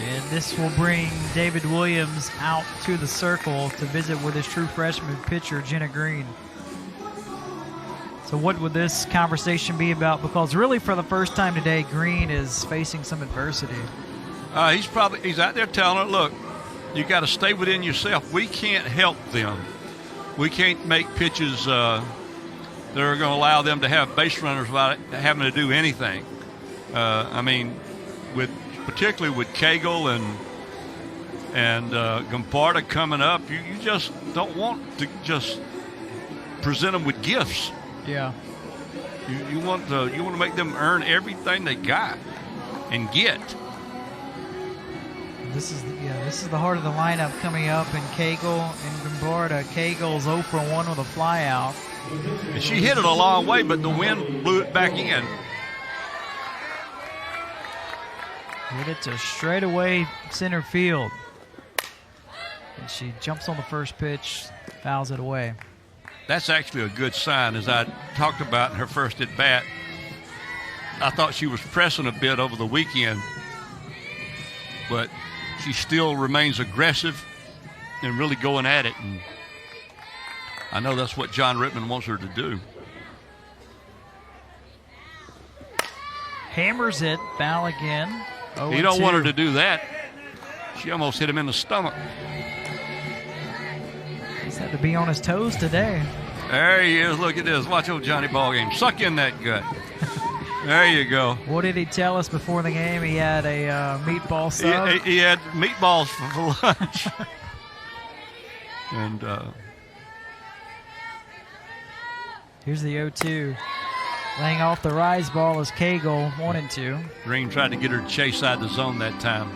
And this will bring David Williams out to the circle to visit with his true freshman pitcher, Jenna Green. So what would this conversation be about? Because really for the first time today, Green is facing some adversity. He's out there telling her, look, you got to stay within yourself. We can't help them. We can't make pitches that are going to allow them to have base runners without having to do anything. Particularly with Cagle and Gombarda coming up, you just don't want to just present them with gifts. Yeah. You want to make them earn everything they got and get. This is the heart of the lineup coming up, and Cagle and Gombarda. Cagle's 0 for 1 with a fly out. And she hit it a long way, but the wind blew it back in. Hit it to straightaway center field. And she jumps on the first pitch, fouls it away. That's actually a good sign. As I talked about in her first at bat, I thought she was pressing a bit over the weekend, but she still remains aggressive and really going at it. And I know that's what John Rittman wants her to do. Hammers it, foul again. You don't want her to do that. She almost hit him in the stomach. He's had to be on his toes today. There he is. Look at this. Watch old Johnny Ballgame. Suck in that gut. There you go. What did he tell us before the game? He had a meatball sub? He had meatballs for lunch. And here's the 0-2. Laying off the rise ball is Cagle, 1-2. Green tried to get her to chase out the zone that time.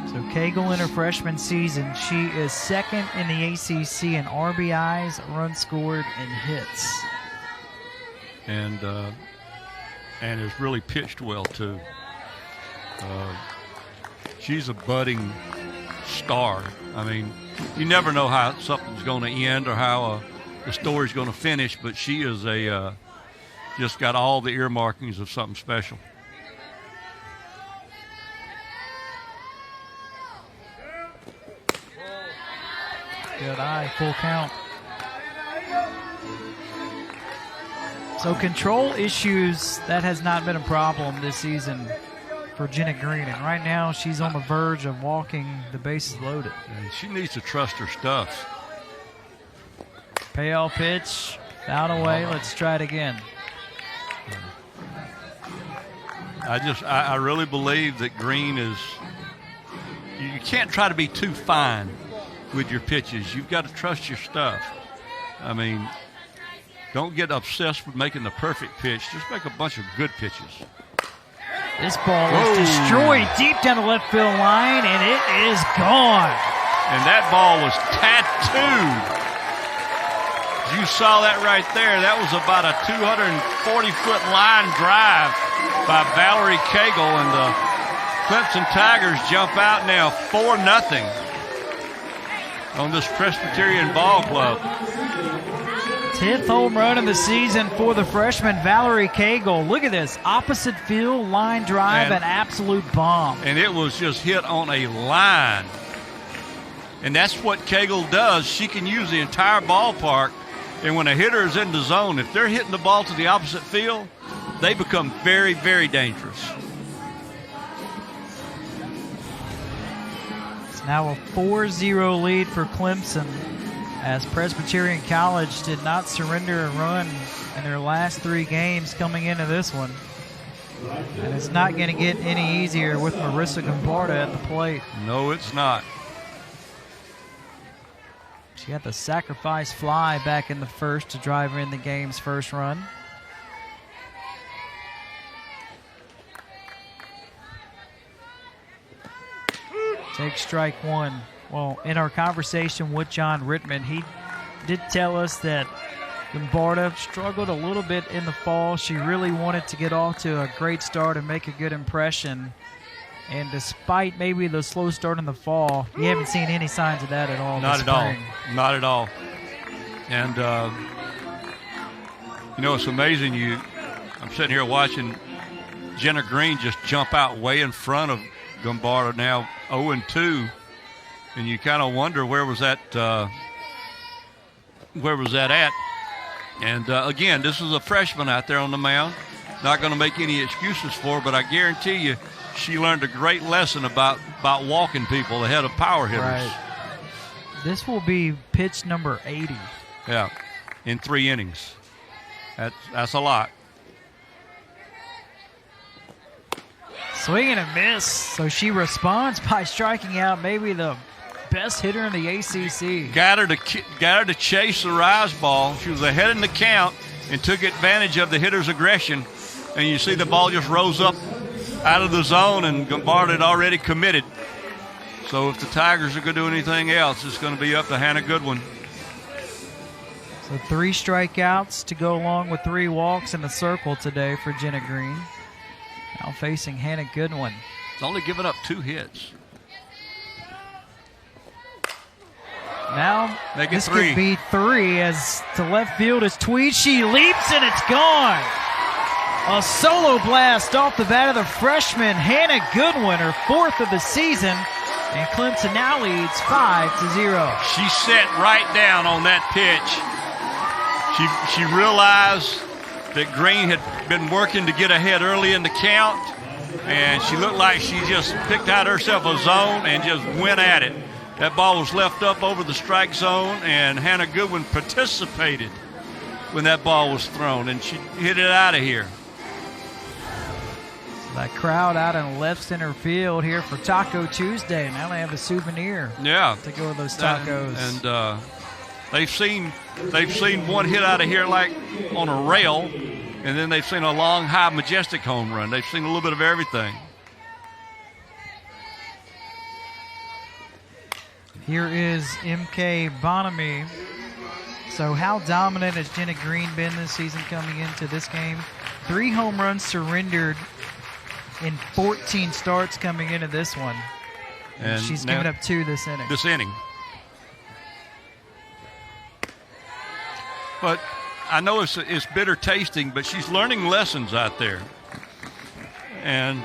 So Cagle in her freshman season, she is second in the ACC in RBIs, runs scored, and hits. And has really pitched well too. She's a budding star. I mean, you never know how something's going to end or how the story's going to finish, but she is just got all the earmarkings of something special. Good eye, full count. So control issues, that has not been a problem this season for Jenna Green. And right now she's on the verge of walking the bases loaded. And she needs to trust her stuff. Payoff pitch, foul away. Let's try it again. I really believe that Green is, you can't try to be too fine with your pitches. You've got to trust your stuff. I mean, don't get obsessed with making the perfect pitch. Just make a bunch of good pitches. This ball is destroyed deep down the left field line, and it is gone. And that ball was tattooed. You saw that right there. That was about a 240-foot line drive by Valerie Cagle, and the Clemson Tigers jump out now 4-0 on this Presbyterian ball club. 10th home run of the season for the freshman Valerie Cagle. Look at this. Opposite field line drive, an absolute bomb. And it was just hit on a line. And that's what Cagle does. She can use the entire ballpark. And when a hitter is in the zone, if they're hitting the ball to the opposite field, they become very, very dangerous. It's now a 4-0 lead for Clemson, as Presbyterian College did not surrender a run in their last 3 games coming into this one. And it's not going to get any easier with Marissa Gombarda at the plate. No, it's not. She got the sacrifice fly back in the first to drive in the game's first run. Take strike one. Well, in our conversation with John Rittman, he did tell us that Gombarda struggled a little bit in the fall. She really wanted to get off to a great start and make a good impression. And despite maybe the slow start in the fall, you haven't seen any signs of that at all this spring. Not at all. And, it's amazing. I'm sitting here watching Jenna Green just jump out way in front of Gombarda, now 0-2. And you kind of wonder where was that at. And, again, this is a freshman out there on the mound. Not going to make any excuses for her, but I guarantee you, she learned a great lesson about walking people ahead of power hitters. Right. This will be pitch number 80. Yeah, in 3 innings. That's a lot. Swing and a miss. So she responds by striking out maybe the best hitter in the ACC. Got her to chase the rise ball. She was ahead in the count and took advantage of the hitter's aggression. And you see the ball just rose up out of the zone, and Gombarda had already committed. So if the Tigers are going to do anything else, it's going to be up to Hannah Goodwin. So 3 strikeouts to go along with 3 walks in the circle today for Jenna Green. Now facing Hannah Goodwin. It's only given up 2 hits. Now this 3. could be 3 as to left field is Tweed. She leaps and it's gone. A solo blast off the bat of the freshman Hannah Goodwin, her 4th of the season, and Clemson now leads 5-0. She sat right down on that pitch. She realized that Green had been working to get ahead early in the count, and she looked like she just picked out herself a zone and just went at it. That ball was left up over the strike zone, and Hannah Goodwin participated when that ball was thrown, and she hit it out of here. That crowd out in left center field here for Taco Tuesday. Now they have a souvenir. Yeah, to go with those tacos. And they've seen one hit out of here like on a rail, and then they've seen a long, high, majestic home run. They've seen a little bit of everything. Here is MK Bonamy. So how dominant has Jenna Green been this season coming into this game? 3 home runs surrendered in 14 starts coming into this one. And she's given up 2 this inning. But I know it's bitter tasting, but she's learning lessons out there. And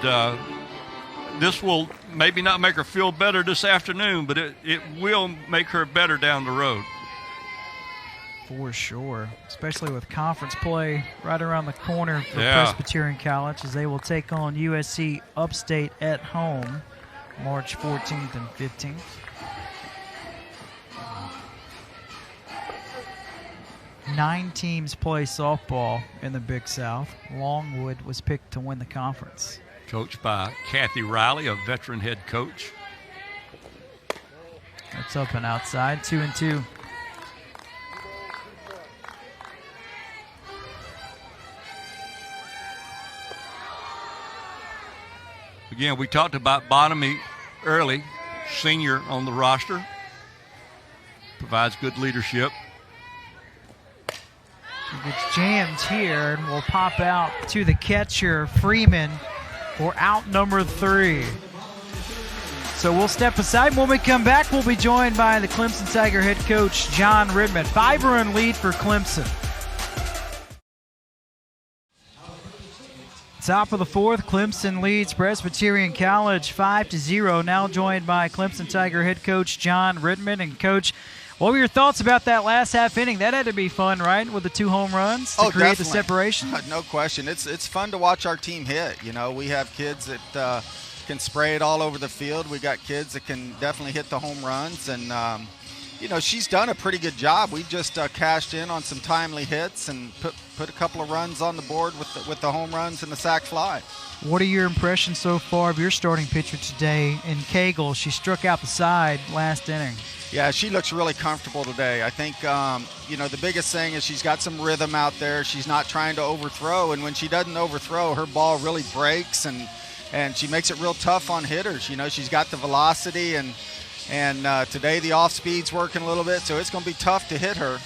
this will maybe not make her feel better this afternoon, but it will make her better down the road. For sure, especially with conference play right around the corner for Presbyterian College, as they will take on USC Upstate at home March 14th and 15th. Nine teams play softball in the Big South. Longwood was picked to win the conference. Coached by Kathy Riley, a veteran head coach. That's up and outside, 2-2. Again, we talked about Bonamy early, senior on the roster. Provides good leadership. He gets jammed here and will pop out to the catcher, Freeman, for out number 3. So we'll step aside. When we come back, we'll be joined by the Clemson Tiger head coach, John Ridman. 5-run lead for Clemson. Top of the 4th, Clemson leads Presbyterian College 5-0. Now joined by Clemson Tiger head coach John Ridman. And Coach, what were your thoughts about that last half inning? That had to be fun, right, with the 2 home runs to create the separation? No question. It's fun to watch our team hit. You know, we have kids that can spray it all over the field. We got kids that can definitely hit the home runs. And, you know, she's done a pretty good job. We just cashed in on some timely hits and put a couple of runs on the board with the home runs and the sac fly. What are your impressions so far of your starting pitcher today in Cagle? She struck out the side last inning. Yeah, she looks really comfortable today. I think, you know, the biggest thing is she's got some rhythm out there. She's not trying to overthrow, and when she doesn't overthrow, her ball really breaks, and she makes it real tough on hitters. You know, she's got the velocity, and today the off-speed's working a little bit, so it's going to be tough to hit her.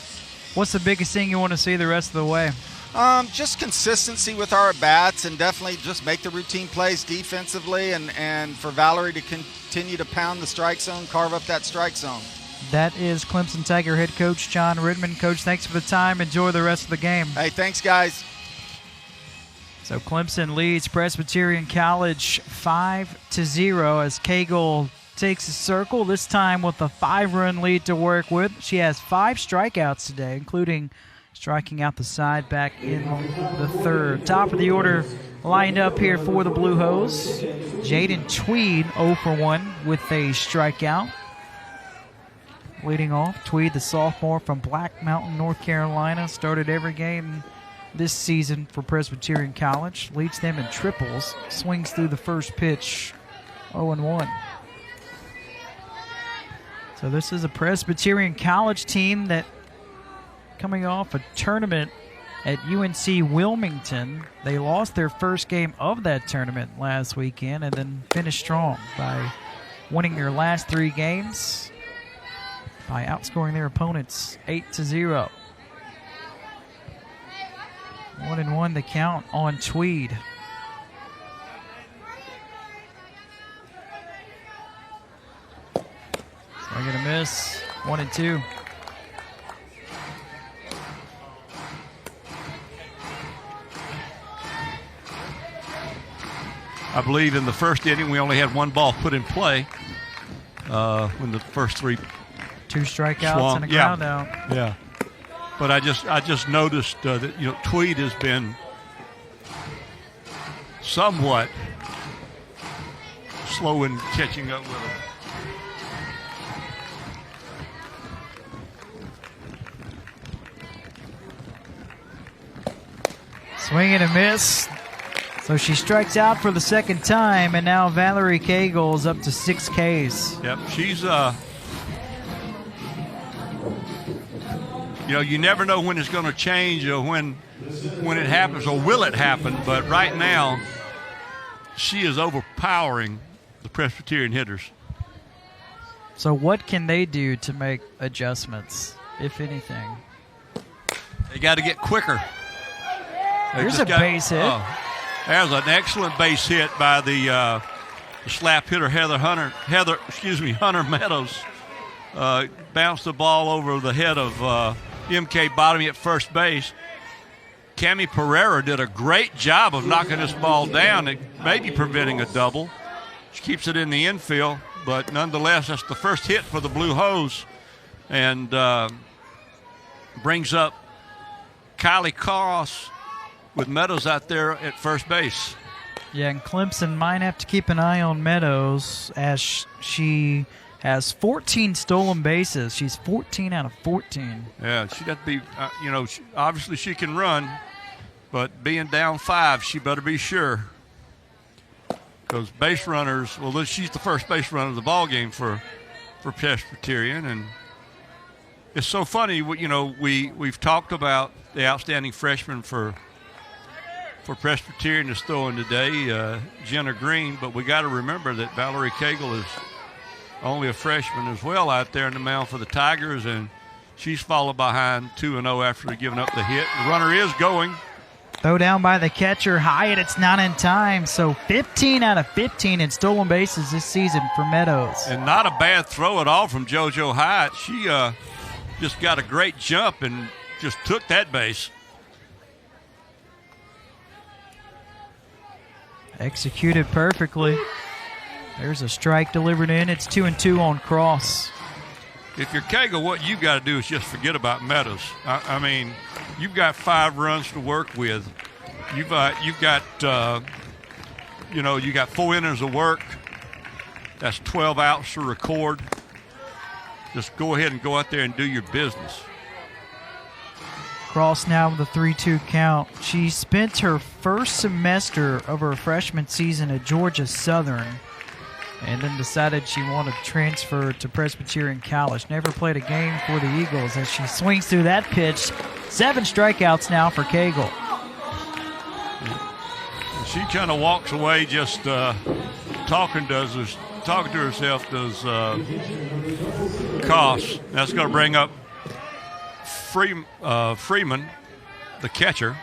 What's the biggest thing you want to see the rest of the way? Just consistency with our bats, and definitely just make the routine plays defensively, and for Valerie to continue to pound the strike zone, carve up that strike zone. That is Clemson Tiger head coach John Ridman. Coach, thanks for the time. Enjoy the rest of the game. Hey, thanks, guys. So Clemson leads Presbyterian College 5-0 as Cagle takes a circle, this time with a 5-run lead to work with. She has 5 strikeouts today, including striking out the side back in the 3rd. Top of the order lined up here for the Blue Hose. Jaden Tweed 0 for 1 with a strikeout. Leading off, Tweed, the sophomore from Black Mountain, North Carolina, started every game this season for Presbyterian College. Leads them in triples, swings through the first pitch, 0-1. So this is a Presbyterian College team that coming off a tournament at UNC Wilmington. They lost their first game of that tournament last weekend and then finished strong by winning their last 3 games by outscoring their opponents 8-0. 1-1 the count on Tweed. miss. 1-2. I believe in the first inning we only had one ball put in play when the first 3 2 strikeouts swung. and a ground out. Yeah. But I just noticed that Tweed has been somewhat slow in catching up with him. Swing and a miss. So she strikes out for the second time, and now Valerie Cagle is up to 6 Ks. Yep, she's you never know when it's going to change or when it happens or will it happen, but right now she is overpowering the Presbyterian hitters. So what can they do to make adjustments, if anything? They got to get quicker. Here's a base hit. There's an excellent base hit by the slap hitter Hunter Meadows. Bounced the ball over the head of M.K. Bottomy at first base. Cami Pereira did a great job of knocking this ball down and maybe preventing a double. She keeps it in the infield, but nonetheless, that's the first hit for the Blue Hose, and brings up Kylie Cross with Meadows out there at first base. Yeah, and Clemson might have to keep an eye on Meadows as she has 14 stolen bases. She's 14 out of 14. Yeah, she'd have to be, obviously she can run, but being down 5, she better be sure. Because base runners, she's the first base runner of the ball game for Presbyterian, and it's so funny. We've talked about the outstanding freshman for Presbyterian is throwing today, Jenna Green, but we got to remember that Valerie Cagle is only a freshman as well out there in the mound for the Tigers, and she's followed behind 2-0 after giving up the hit. The runner is going. Throw down by the catcher, Hyatt. It's not in time. So 15 out of 15 in stolen bases this season for Meadows. And not a bad throw at all from JoJo Hyatt. She just got a great jump and just took that base. Executed perfectly. There's a strike delivered in. It's 2-2 on Cross. If you're Cagle, what you got to do is just forget about Meadows. I mean, you've got 5 runs to work with. You've got you got 4 innings of work. That's 12 outs to record. Just go ahead and go out there and do your business. Cross now with a 3-2 count. She spent her first semester of her freshman season at Georgia Southern and then decided she wanted to transfer to Presbyterian College. Never played a game for the Eagles as she swings through that pitch. 7 strikeouts now for Cagle. She kind of walks away just talking to herself does Koss. That's going to bring up Freeman, the catcher.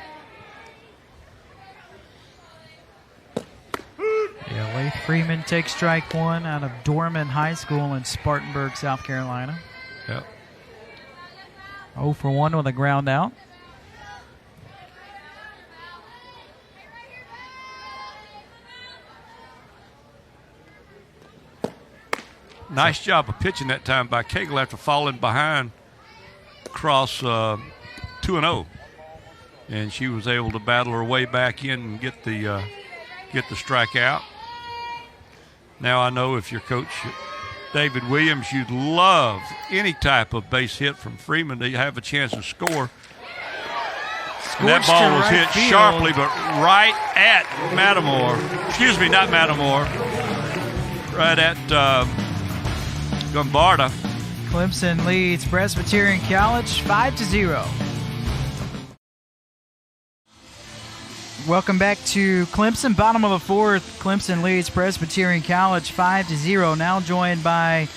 Yeah, Leigh Freeman takes strike 1 out of Dorman High School in Spartanburg, South Carolina. Yep. 0 for 1 with a ground out. Nice job of pitching that time by Cagle after falling behind Cross 2-0, and she was able to battle her way back in and get the strikeout. Now I know if you're Coach David Williams, you'd love any type of base hit from Freeman to have a chance to score. And that ball was hit sharply, but right at Matamore. Excuse me, not Matamore. Right at Gumbarda. Clemson leads Presbyterian College 5-0. Welcome back to Clemson. Bottom of the 4th, Clemson leads Presbyterian College 5-0. Now joined by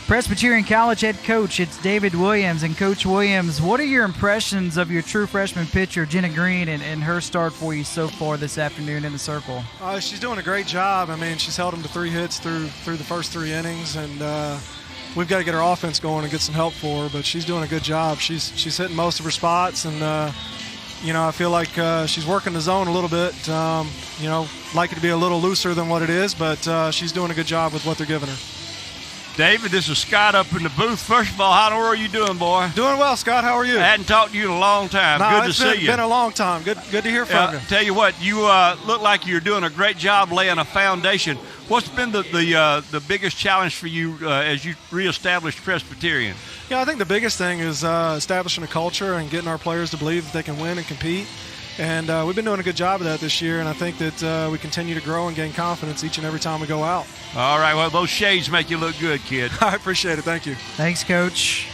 Presbyterian College head coach, it's David Williams. And Coach Williams, what are your impressions of your true freshman pitcher, Jenna Green, and her start for you so far this afternoon in the circle? She's doing a great job. I mean, she's held them to 3 hits through the first 3 innings, and we've got to get our offense going and get some help for her. But she's doing a good job. She's hitting most of her spots, and I feel like she's working the zone a little bit. Like it to be a little looser than what it is, but she's doing a good job with what they're giving her. David, this is Scott up in the booth. First of all, how are you doing, boy? Doing well, Scott. How are you? I hadn't talked to you in a long time. Good to see you. It's been a long time. Good to hear from you. Tell you what, you look like you're doing a great job laying a foundation. What's been the biggest challenge for you as you reestablished Presbyterian? Yeah, I think the biggest thing is establishing a culture and getting our players to believe that they can win and compete. And we've been doing a good job of that this year, and I think that we continue to grow and gain confidence each and every time we go out. All right, well, those shades make you look good, kid. I appreciate it. Thank you. Thanks, Coach.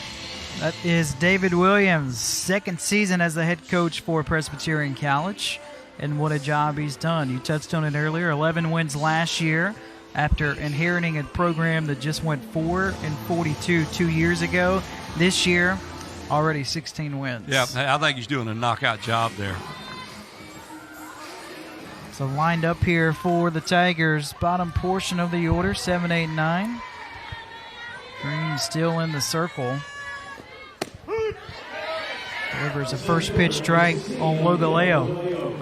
That is David Williams, second season as the head coach for Presbyterian College, and what a job he's done. You touched on it earlier, 11 wins last year after inheriting a program that just went 4-42 2 years ago. This year, already 16 wins. Yeah, I think he's doing a knockout job there. So lined up here for the Tigers, bottom portion of the order, 7, 8, 9. Green still in the circle. Delivers a first pitch strike on Logaleo.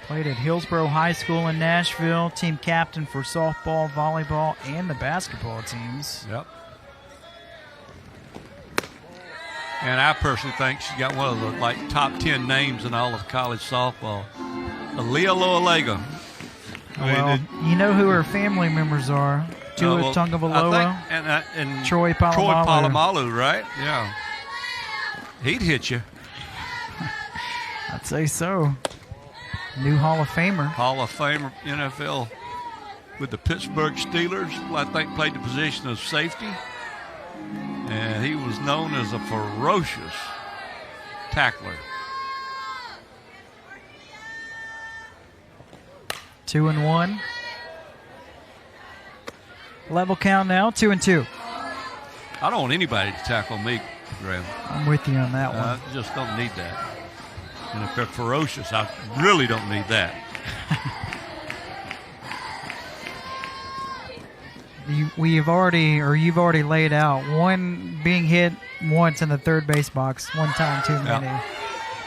Played at Hillsborough High School in Nashville. Team captain for softball, volleyball, and the basketball teams. Yep. And I personally think she's got one of the top 10 names in all of college softball. Aaliyah Loalega. Well, you know who her family members are. Tua Tungavaloa and Troy Polamalu. Troy Polamalu, right? Yeah. He'd hit you. I'd say so. New Hall of Famer. Hall of Famer, NFL with the Pittsburgh Steelers. I think played the position of safety. And he was known as a ferocious tackler. 2-1. Level count now, 2-2. I don't want anybody to tackle me, Graham. I'm with you on that one. I just don't need that. And if they're ferocious, I really don't need that. You've already laid out one being hit once in the third base box, one time too many. Yeah.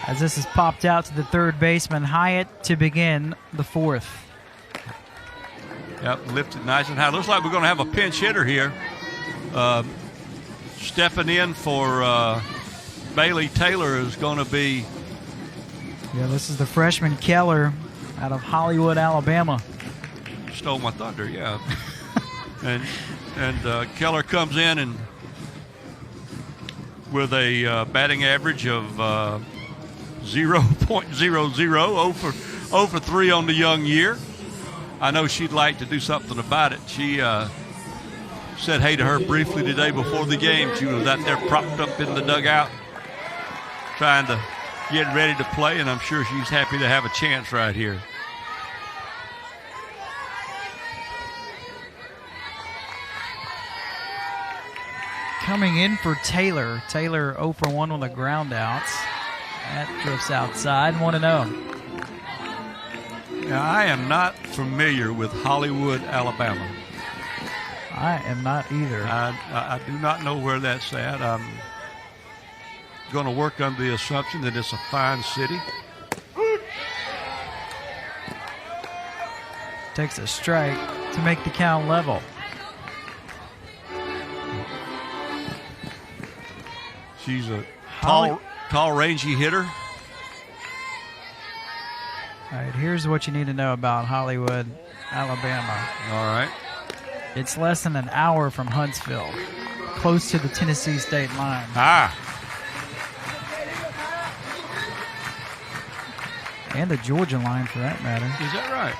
As this is popped out to the third baseman Hyatt to begin the fourth. Yep, lifted nice and high. Looks like we're going to have a pinch hitter here. Stepping in for Bailey Taylor is going to be. Yeah, this is the freshman Keller out of Hollywood, Alabama. Stole my thunder, yeah. and Keller comes in and with a batting average of 0.00, 0 for 3 on the young year. I know she'd like to do something about it. She said hey to her briefly today before the game. She was out there propped up in the dugout trying to get ready to play, and I'm sure she's happy to have a chance right here. Coming in for Taylor. Taylor 0 for 1 on the ground outs. That drifts outside, 1-0. Now, I am not familiar with Hollywood, Alabama. I am not either. I do not know where that's at. I'm going to work under the assumption that it's a fine city. Takes a strike to make the count level. She's a tall, rangy hitter. All right, here's what you need to know about Hollywood, Alabama. All right. It's less than an hour from Huntsville, close to the Tennessee state line. And the Georgia line, for that matter. Is that right?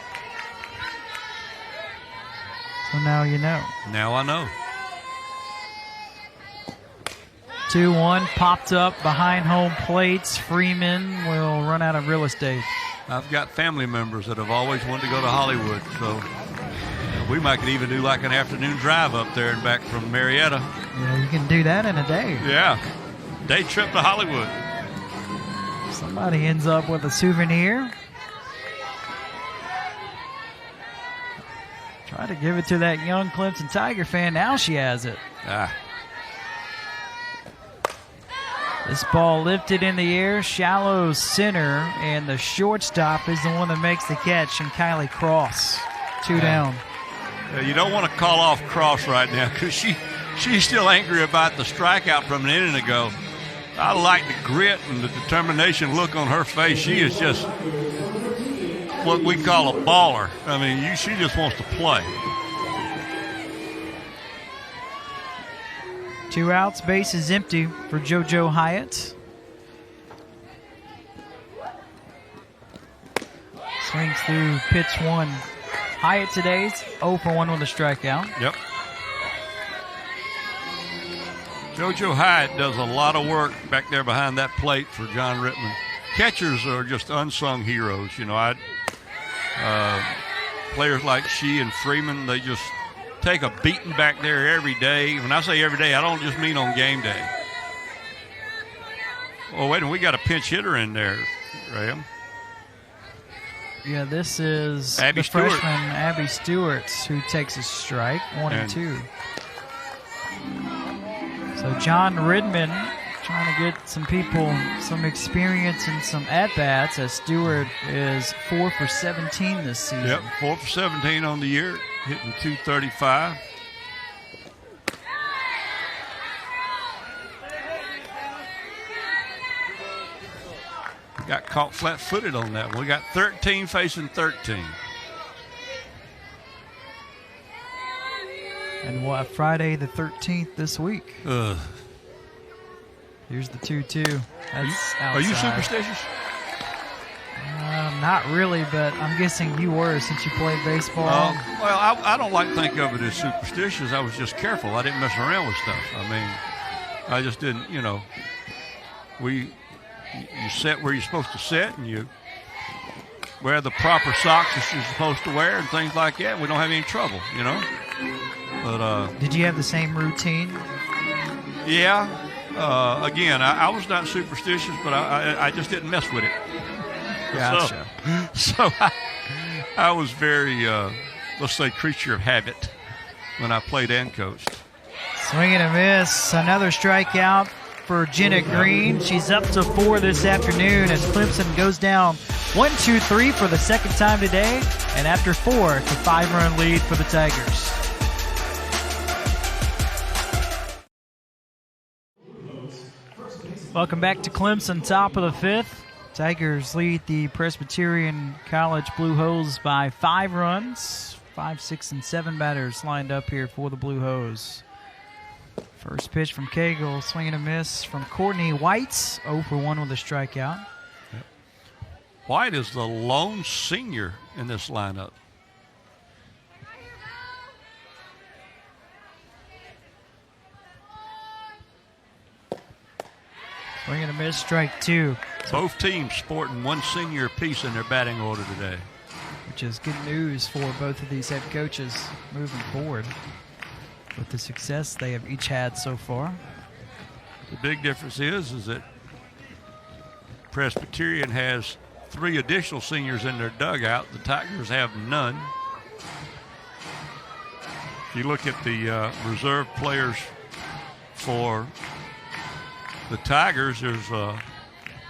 So now you know. Now I know. 2-1, popped up behind home plates. Freeman will run out of real estate. I've got family members that have always wanted to go to Hollywood, so we might could even do like an afternoon drive up there and back from Marietta. Yeah, you can do that in a day. Yeah, day trip to Hollywood. Somebody ends up with a souvenir. Try to give it to that young Clemson Tiger fan. Now she has it. This ball lifted in the air, shallow center, and the shortstop is the one that makes the catch, and Kylie Cross. 2 down. You don't want to call off Cross right now because she's still angry about the strikeout from an inning ago. I like the grit and the determination look on her face. She is just what we call a baller. I mean, she just wants to play. 2 outs, base is empty for JoJo Hyatt. Swings through pitch 1. Hyatt today's 0 for 1 with a strikeout. Yep. JoJo Hyatt does a lot of work back there behind that plate for John Rittman. Catchers are just unsung heroes. You know, players like she and Freeman, they just take a beating back there every day. When I say every day, I don't just mean on game day. Oh, wait a minute, we got a pinch hitter in there, Graham. Yeah, this is Abby the Stewart. freshman Abby Stewart who takes a strike, 1 and 2. So John Ridman trying to get some people some experience and some at-bats as Stewart is 4 for 17 this season. Yep, 4 for 17 on the year, hitting .235. Got caught flat-footed on that one. We got 13 facing 13. And we'll have Friday the 13th this week. Here's the 2-2. That's Are you outside. superstitious? Not really, but I'm guessing you were since you played baseball. Well, I don't like to think of it as superstitious. I was just careful. I didn't mess around with stuff. I mean, I just didn't, you know. You sit where you're supposed to sit, and you wear the proper socks that you're supposed to wear and things like that. We don't have any trouble, you know. But did you have the same routine? yeah. Again, I was not superstitious, but I just didn't mess with it. Gotcha. So I was very, let's say, creature of habit when I played and coached. Swing and a miss. Another strikeout for Jenna Green. She's up to 4 this afternoon as Clemson goes down 1-2-3 for the second time today. And after 4, it's a 5-run lead for the Tigers. Welcome back to Clemson, top of the 5th. Tigers lead the Presbyterian College Blue Hose by 5 runs. 5, 6, and 7 batters lined up here for the Blue Hose. First pitch from Cagle, swing and a miss from Courtney White, 0 for 1 with a strikeout. Yep. White is the lone senior in this lineup. Swing and a miss, strike 2. Both teams sporting 1 senior apiece in their batting order today. Which is good news for both of these head coaches moving forward with the success they have each had so far. The big difference is that Presbyterian has 3 additional seniors in their dugout. The Tigers have none. If you look at the reserve players for the Tigers, there's a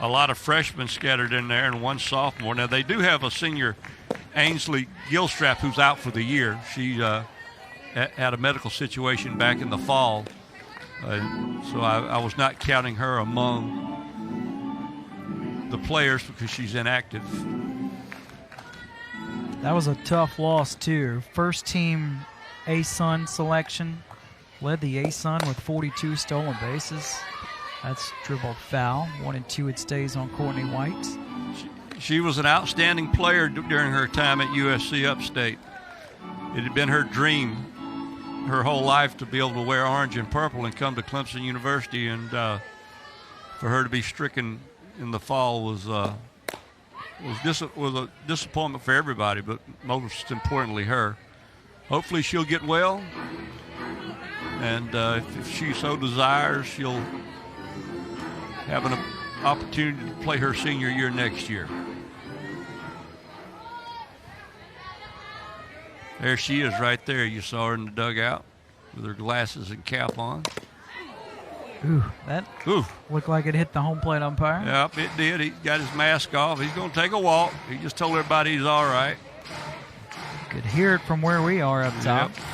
lot of freshmen scattered in there and 1 sophomore. Now, they do have a senior, Ainsley Gilstrap, who's out for the year. She had a medical situation back in the fall. So I was not counting her among the players because she's inactive. That was a tough loss, too. First team ASUN selection. Led the ASUN with 42 stolen bases. That's dribbled foul. 1 and 2 it stays on Courtney White. She was an outstanding player during her time at USC Upstate. It had been her dream her whole life to be able to wear orange and purple and come to Clemson University, and for her to be stricken in the fall was a disappointment for everybody, but most importantly her. Hopefully she'll get well, and if she so desires, she'll have an opportunity to play her senior year next year. There she is right there. You saw her in the dugout with her glasses and cap on. Ooh, that looked like it hit the home plate umpire. Yep, it did. He got his mask off. He's going to take a walk. He just told everybody he's all right. Could hear it from where we are up top. Yep.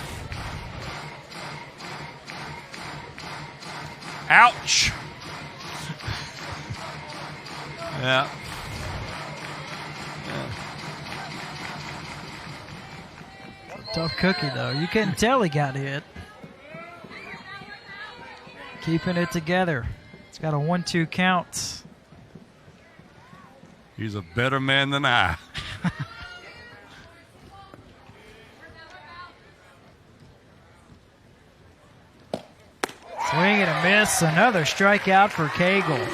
Ouch. Yeah. Tough cookie, though. You couldn't tell he got hit. Keeping it together. It's got a 1-2 count. He's a better man than I. Swing and a miss. Another strikeout for Cagle.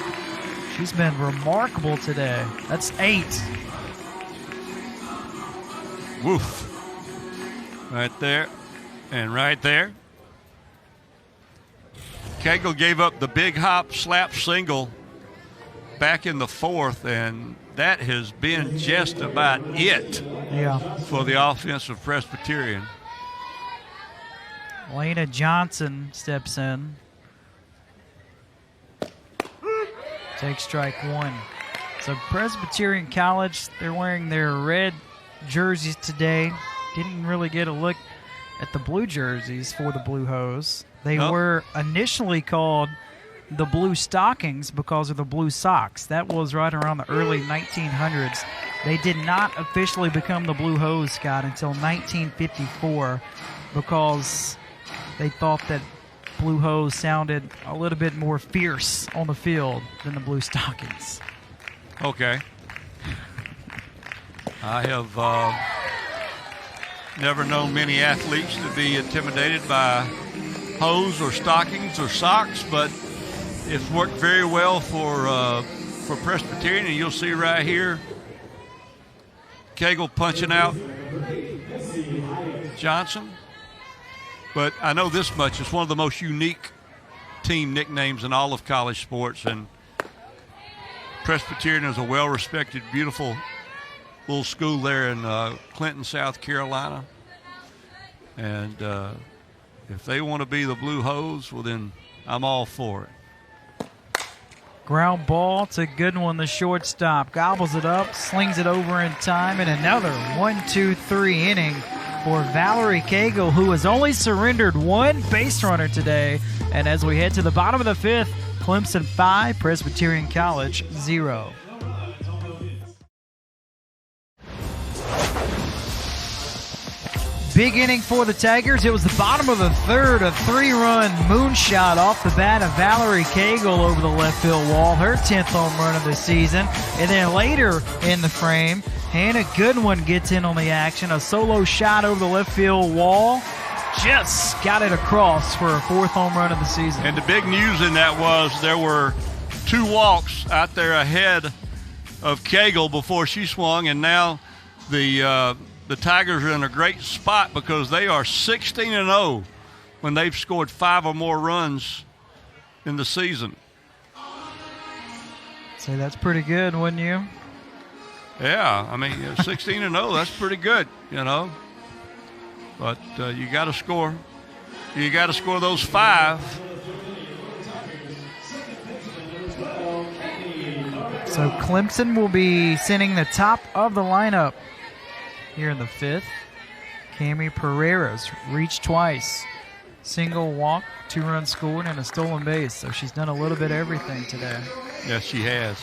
She's been remarkable today. That's 8. Woof. Right there and right there. Cagle gave up the big hop slap single back in the 4th, and that has been just about it for the offensive Presbyterian. Lena Johnson steps in. Takes strike 1. So Presbyterian College, they're wearing their red jerseys today. Didn't really get a look at the blue jerseys for the Blue Hose. They were initially called the Blue Stockings because of the blue socks. That was right around the early 1900s. They did not officially become the Blue Hose, Scott, until 1954 because they thought that Blue Hose sounded a little bit more fierce on the field than the Blue Stockings. Okay. I have never known many athletes to be intimidated by hose or stockings or socks, but it's worked very well for Presbyterian, and you'll see right here Cagle punching out Johnson. But I know this much, it's one of the most unique team nicknames in all of college sports, and Presbyterian is a well-respected, beautiful little school there in Clinton, South Carolina. And if they want to be the Blue Hose, well, then I'm all for it. Ground ball to Goodwin, the shortstop. Gobbles it up, slings it over in time, and another 1-2-3 inning for Valerie Cagle, who has only surrendered 1 base runner today. And as we head to the bottom of the 5th, Clemson 5, Presbyterian College 0. Big inning for the Tigers. It was the bottom of the 3rd, a 3-run moonshot off the bat of Valerie Cagle over the left field wall, her 10th home run of the season. And then later in the frame, Hannah Goodwin gets in on the action, a solo shot over the left field wall. Just got it across for her 4th home run of the season. And the big news in that was there were 2 walks out there ahead of Cagle before she swung, and now the Tigers are in a great spot because they are 16-0 when they've scored 5 or more runs in the season. Say that's pretty good, wouldn't you? Yeah, I mean 16-0, that's pretty good, you know. But you got to score. You got to score those 5. So Clemson will be sending the top of the lineup here in the 5th. Cami Pereira's reached twice. Single walk, 2-run scored, and a stolen base. So she's done a little bit of everything today. Yes, she has.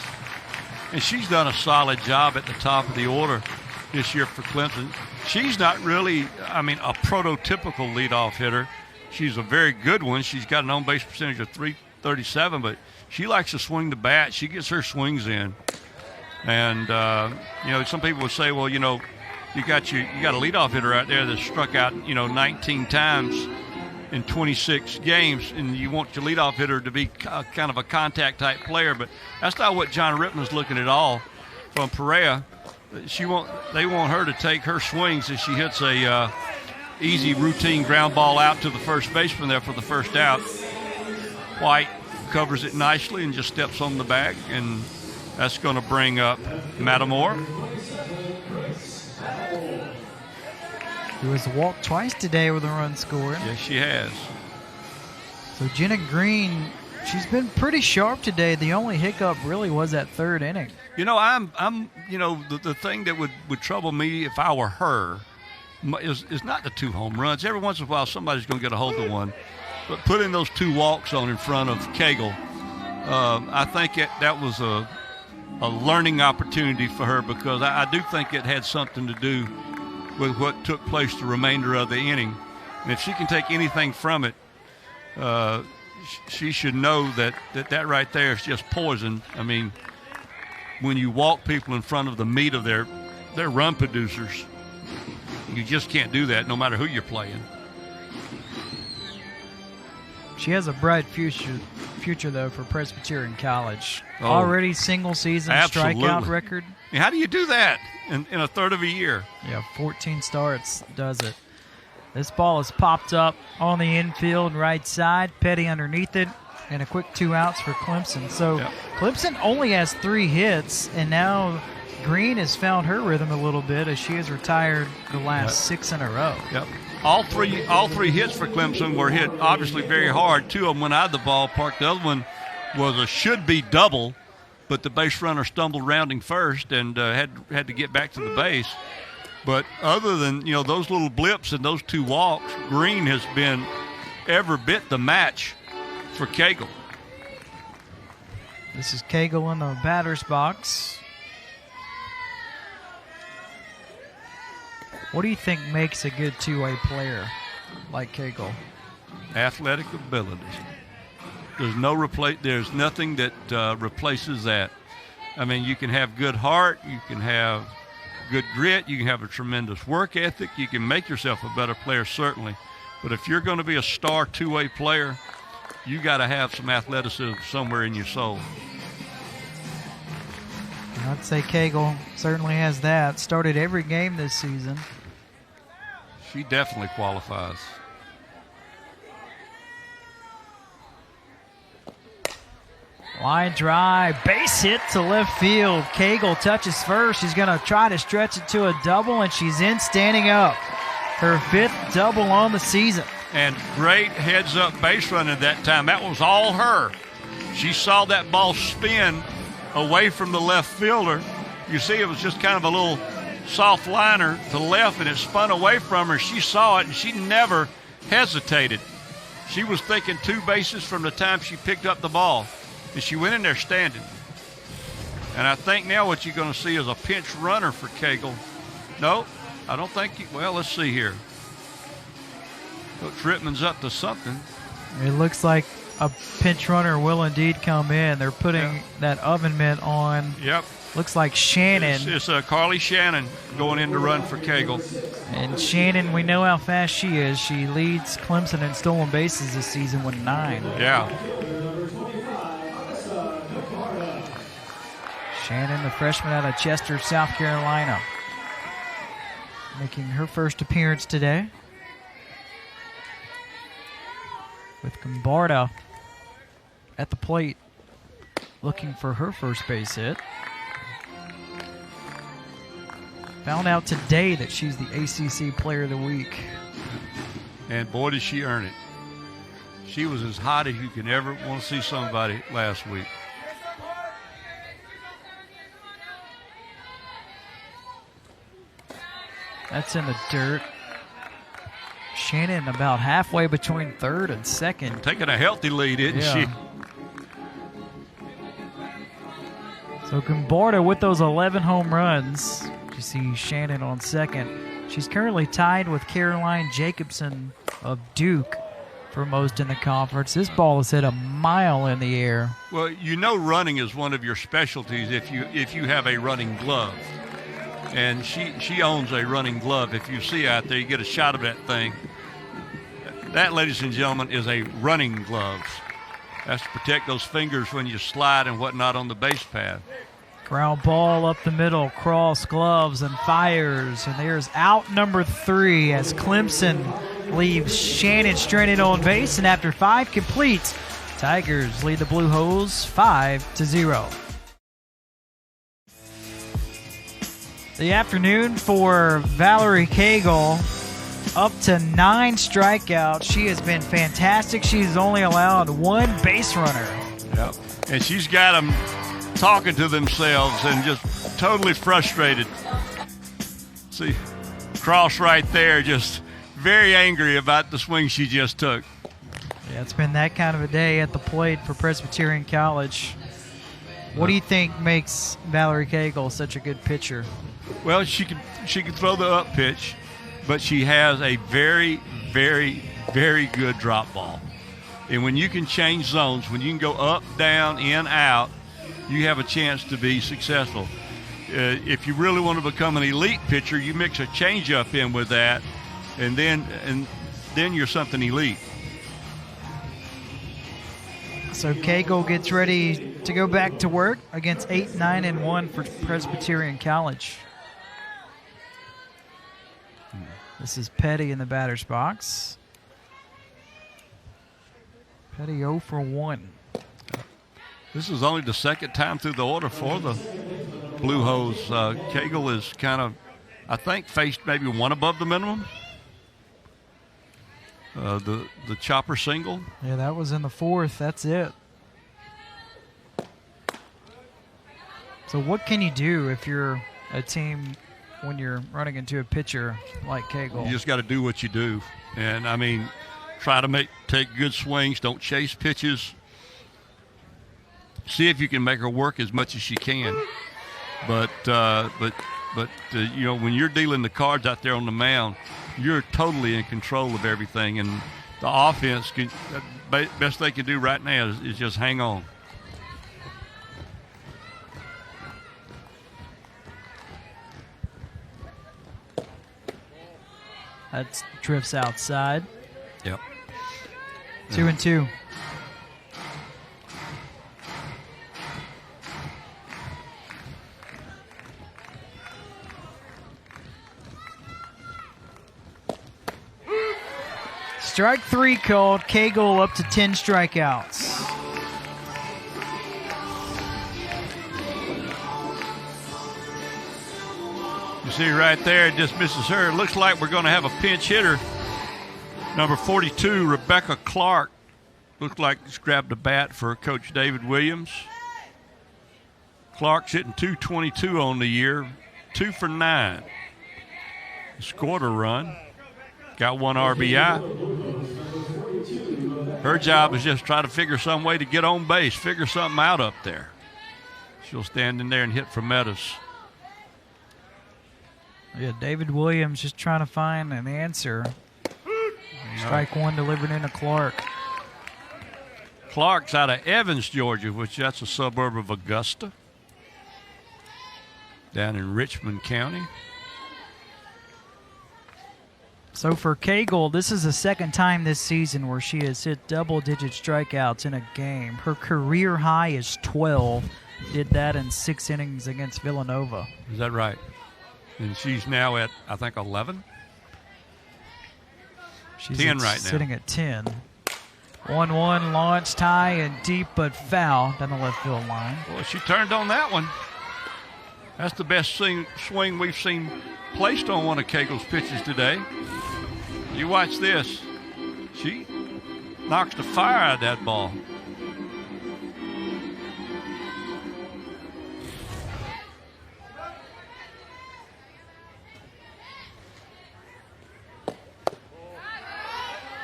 And she's done a solid job at the top of the order this year for Clemson. She's not really, a prototypical leadoff hitter. She's a very good one. She's got an on-base percentage of .337, but she likes to swing the bat. She gets her swings in. And, some people would say, well, you got a leadoff hitter out there that struck out, 19 times in 26 games, and you want your leadoff hitter to be kind of a contact-type player. But that's not what John Rippman's looking at all from Pereira. They want her to take her swings as she hits a easy routine ground ball out to the first baseman there for the first out. White covers it nicely and just steps on the bag, and that's going to bring up Matamore. who has walked twice today with a run scored. Yes, she has. So Jenna Green, she's been pretty sharp today. The only hiccup really was that third inning. You know, the thing that would trouble me if I were her is not the 2 home runs. Every once in a while, somebody's going to get a hold of one. But putting those 2 walks on in front of Cagle, I think that was a learning opportunity for her, because I do think it had something to do with what took place the remainder of the inning. And if she can take anything from it, she should know that right there is just poison. I mean, when you walk people in front of the meat of their run producers, you just can't do that no matter who you're playing. She has a bright future though, for Presbyterian College. Oh, already single season strikeout record. How do you do that in a third of a year? Yeah, 14 starts does it. This ball is popped up on the infield right side. Petty underneath it, and a quick 2 outs for Clemson. So Clemson only has 3 hits, and now Green has found her rhythm a little bit as she has retired the last 6 in a row. Yep. All three hits for Clemson were hit obviously very hard. 2 of them went out of the ballpark. The other one was a should-be double, but the base runner stumbled rounding first and had to get back to the base. But other than, those little blips and those 2 walks, Green has been every bit the match for Cagle. This is Cagle in the batter's box. What do you think makes a good 2-way player like Cagle? Athletic ability. There's nothing that replaces that. I mean, you can have good heart, you can have good grit, you can have a tremendous work ethic, you can make yourself a better player, certainly. But if you're going to be a star 2-way player, you got to have some athleticism somewhere in your soul. I'd say Cagle certainly has that. Started every game this season. She definitely qualifies. Line drive, base hit to left field. Cagle touches first. She's going to try to stretch it to a double, and she's in standing up. Her 5th double on the season. And great heads-up base running that time. That was all her. She saw that ball spin away from the left fielder. You see it was just kind of a little soft liner to left, and it spun away from her. She saw it, and she never hesitated. She was thinking 2 bases from the time she picked up the ball, and she went in there standing. And I think now what you're going to see is a pinch runner for Cagle. No, I don't think well, let's see here. Coach Rittman's up to something. It looks like a pinch runner will indeed come in. They're putting that oven mitt on. Yep. Looks like Shannon. It's Carly Shannon going in to run for Cagle. And Shannon, we know how fast she is. She leads Clemson in stolen bases this season with 9. Yeah. Shannon, the freshman out of Chester, South Carolina, making her first appearance today. With Gombarda at the plate, looking for her first base hit. Found out today that she's the ACC Player of the Week. And boy, did she earn it. She was as hot as you can ever want to see somebody last week. That's in the dirt. Shannon about halfway between third and second. Taking a healthy lead, isn't she? So Gombarda with those 11 home runs. You see Shannon on second. She's currently tied with Caroline Jacobson of Duke for most in the conference. This ball is hit a mile in the air. Well, running is one of your specialties if you have a running glove. And she owns a running glove. If you see out there, you get a shot of that thing. That, ladies and gentlemen, is a running glove. That's to protect those fingers when you slide and whatnot on the base path. Ground ball up the middle, cross gloves and fires. And there's out number 3 as Clemson leaves Shannon stranded on base. And after 5 completes, Tigers lead the Blue Hose 5-0. The afternoon for Valerie Cagle. up to 9 strikeouts. She has been fantastic. She's only allowed 1 base runner. Yep. And she's got them talking to themselves and just totally frustrated. See, Cross right there, just very angry about the swing she just took. Yeah, it's been that kind of a day at the plate for Presbyterian College. What do you think makes Valerie Cagle such a good pitcher? Well, she can throw the up pitch, but she has a very, very, very good drop ball. And when you can change zones, when you can go up, down, in, out, you have a chance to be successful. If you really want to become an elite pitcher, you mix a changeup in with that, and then you're something elite. So Cagle gets ready to go back to work against 8-9-1 for Presbyterian College. This is Petty in the batter's box. Petty 0 for 1. This is only the second time through the order for the Blue Hose. Cagle is kind of, I think, faced maybe 1 above the minimum. The chopper single. Yeah, that was in the 4th. That's it. So what can you do if you're a team when you're running into a pitcher like Cagle? You just got to do what you do. And, I mean, try to take good swings. Don't chase pitches. See if you can make her work as much as she can. But you know, when you're dealing the cards out there on the mound, you're totally in control of everything, and the offense best they can do right now is just hang on. That drifts outside. Yep. 2-2. Strike 3 called. Cagle up to 10 strikeouts. You see right there, it just misses her. It looks like we're going to have a pinch hitter. Number 42, Rebecca Clark. Looks like she's grabbed a bat for Coach David Williams. Clark's hitting .222 on the year, 2 for 9. Scored a run. Got 1 RBI. Her job is just try to figure some way to get on base, figure something out up there. She'll stand in there and hit for Meadows. Yeah, David Williams just trying to find an answer. Strike 1 delivered into Clark. Clark's out of Evans, Georgia, which that's a suburb of Augusta, down in Richmond County. So for Cagle, this is the second time this season where she has hit double-digit strikeouts in a game. Her career high is 12. Did that in 6 innings against Villanova. Is that right? And she's now at, I think, 11? She's 10 right now. Sitting at 10. 1-1 launch, high and deep, but foul down the left field line. Well, she turned on that one. That's the best swing we've seen placed on one of Cagle's pitches today. You watch this. She knocks the fire out of that ball.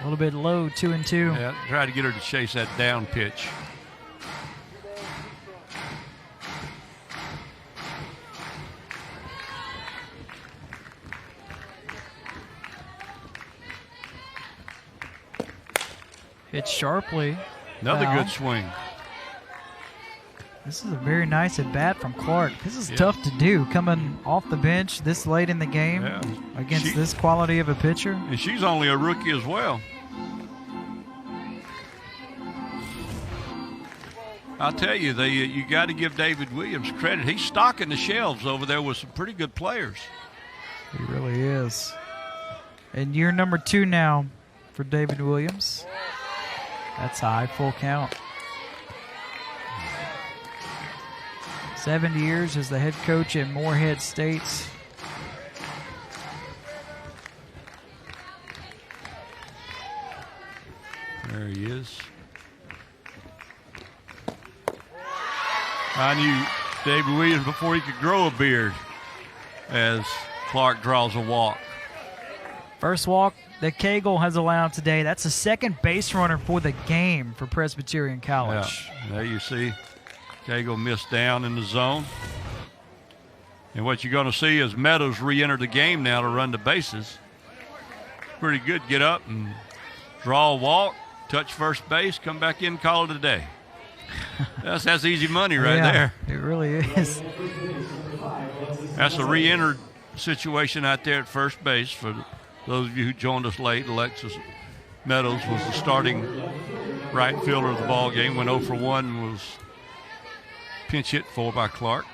A little bit low, 2-2. Yeah, try to get her to chase that down pitch. Hit sharply. Another foul. good swing. This is a very nice at bat from Clark. This is tough to do, coming off the bench this late in the game against this quality of a pitcher. And she's only a rookie as well. I'll tell you, you got to give David Williams credit. He's stocking the shelves over there with some pretty good players. He really is. And year number 2 now for David Williams. That's high, full count. 7 years as the head coach at Morehead State. he is. I knew David Williams before he could grow a beard as Clark draws a walk. First walk that Cagle has allowed today. That's the second base runner for the game for Presbyterian College. Yeah, there you see Cagle missed down in the zone. And what you're going to see is Meadows re-enter the game now to run the bases. Pretty good. Get up and draw a walk, touch first base, come back in, call it a day. That's easy money right there. It really is. That's a re-entered situation out there at first base. For those of you who joined us late, Alexis Meadows was the starting right fielder of the ball game. Went 0 for 1, was pinch hit for by Clark.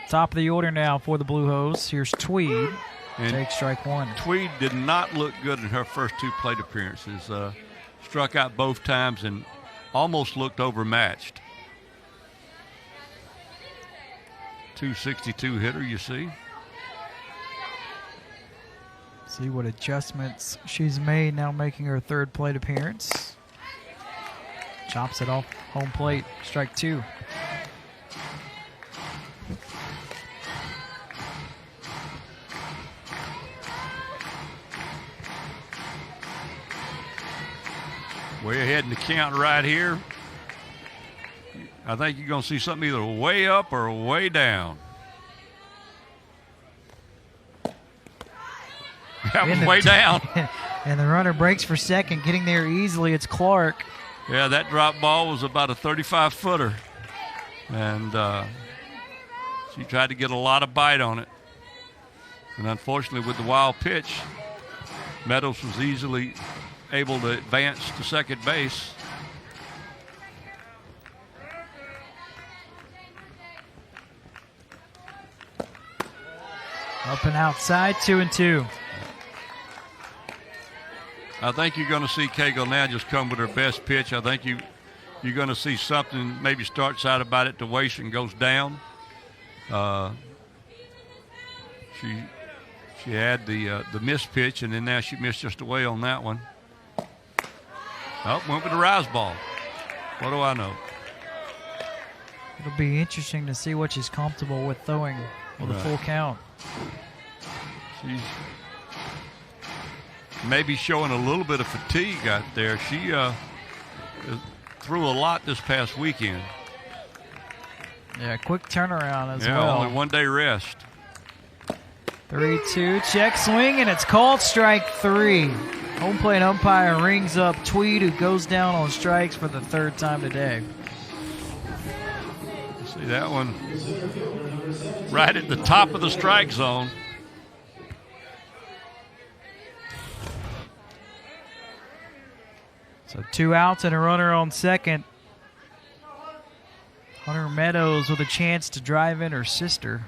Top of the order now for the Blue Hose. Here's Tweed. And take strike one. Tweed did not look good in her first two plate appearances. Struck out both times and almost looked overmatched. 262 hitter, you see. See what adjustments she's made now, making her third plate appearance. Chops it off home plate, strike two. Way ahead in the count right here. I think you're going to see something either way up or way down. That was way down. And the runner breaks for second, getting there easily. It's Clark. Yeah, that drop ball was about a 35-footer. And she tried to get a lot of bite on it. And unfortunately, with the wild pitch, Meadows was easily able to advance to second base. Up and outside, 2-2. I think you're going to see Cagle now just come with her best pitch. I think you're going to see something, maybe starts out about it to waste and goes down. She had the missed pitch, and then now she missed just away on that one. Oh, went with the rise ball. What do I know? It'll be interesting to see what she's comfortable with throwing with a full count. She's maybe showing a little bit of fatigue out there. She threw a lot this past weekend. Yeah, quick turnaround as well. Yeah, only 1 day rest. 3-2, check swing, and it's called strike three. Home plate umpire rings up Tweed, who goes down on strikes for the third time today. See that one right at the top of the strike zone. So 2 outs and a runner on second. Hunter Meadows with a chance to drive in her sister.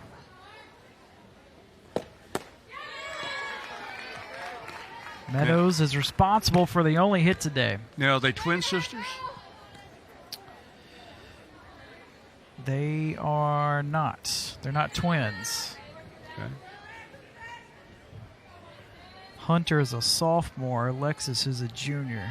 Meadows is responsible for the only hit today. Now, are they twin sisters? They are not. They're not twins. Okay. Hunter is a sophomore. Alexis is a junior.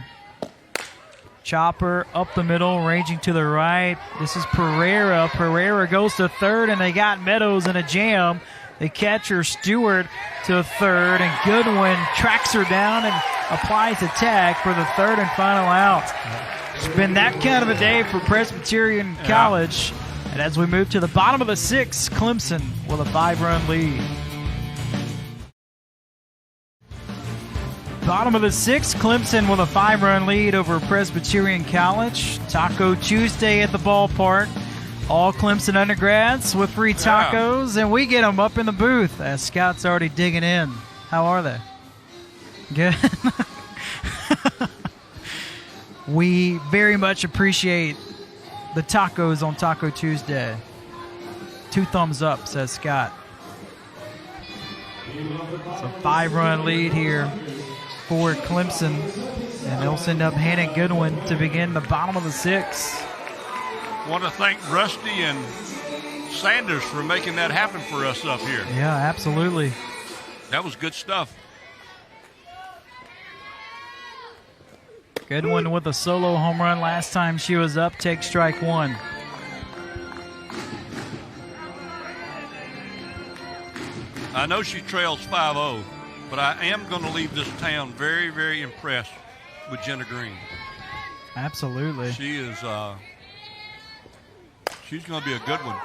Chopper up the middle, ranging to the right. This is Pereira. Pereira goes to third, and they got Meadows in a jam. The catcher, Stewart, to third, and Goodwin tracks her down and applies a tag for the third and final out. It's been that kind of a day for Presbyterian College. And as we move to the bottom of the sixth, Clemson with a 5-run lead. Bottom of the sixth, Clemson with a 5-run lead over Presbyterian College. Taco Tuesday at the ballpark. All Clemson undergrads with free tacos, and we get them up in the booth as Scott's already digging in. How are they? Good. We very much appreciate the tacos on Taco Tuesday. 2 thumbs up, says Scott. It's a 5-run lead here for Clemson, and they'll send up Hannah Goodwin to begin the bottom of the sixth. Want to thank Rusty and Sanders for making that happen for us up here. Yeah, absolutely. That was good stuff. Goodwin with a solo home run last time she was up. Take strike one. I know she trails 5-0, but I am going to leave this town very, very impressed with Jenna Green. Absolutely. She is. She's going to be a good one.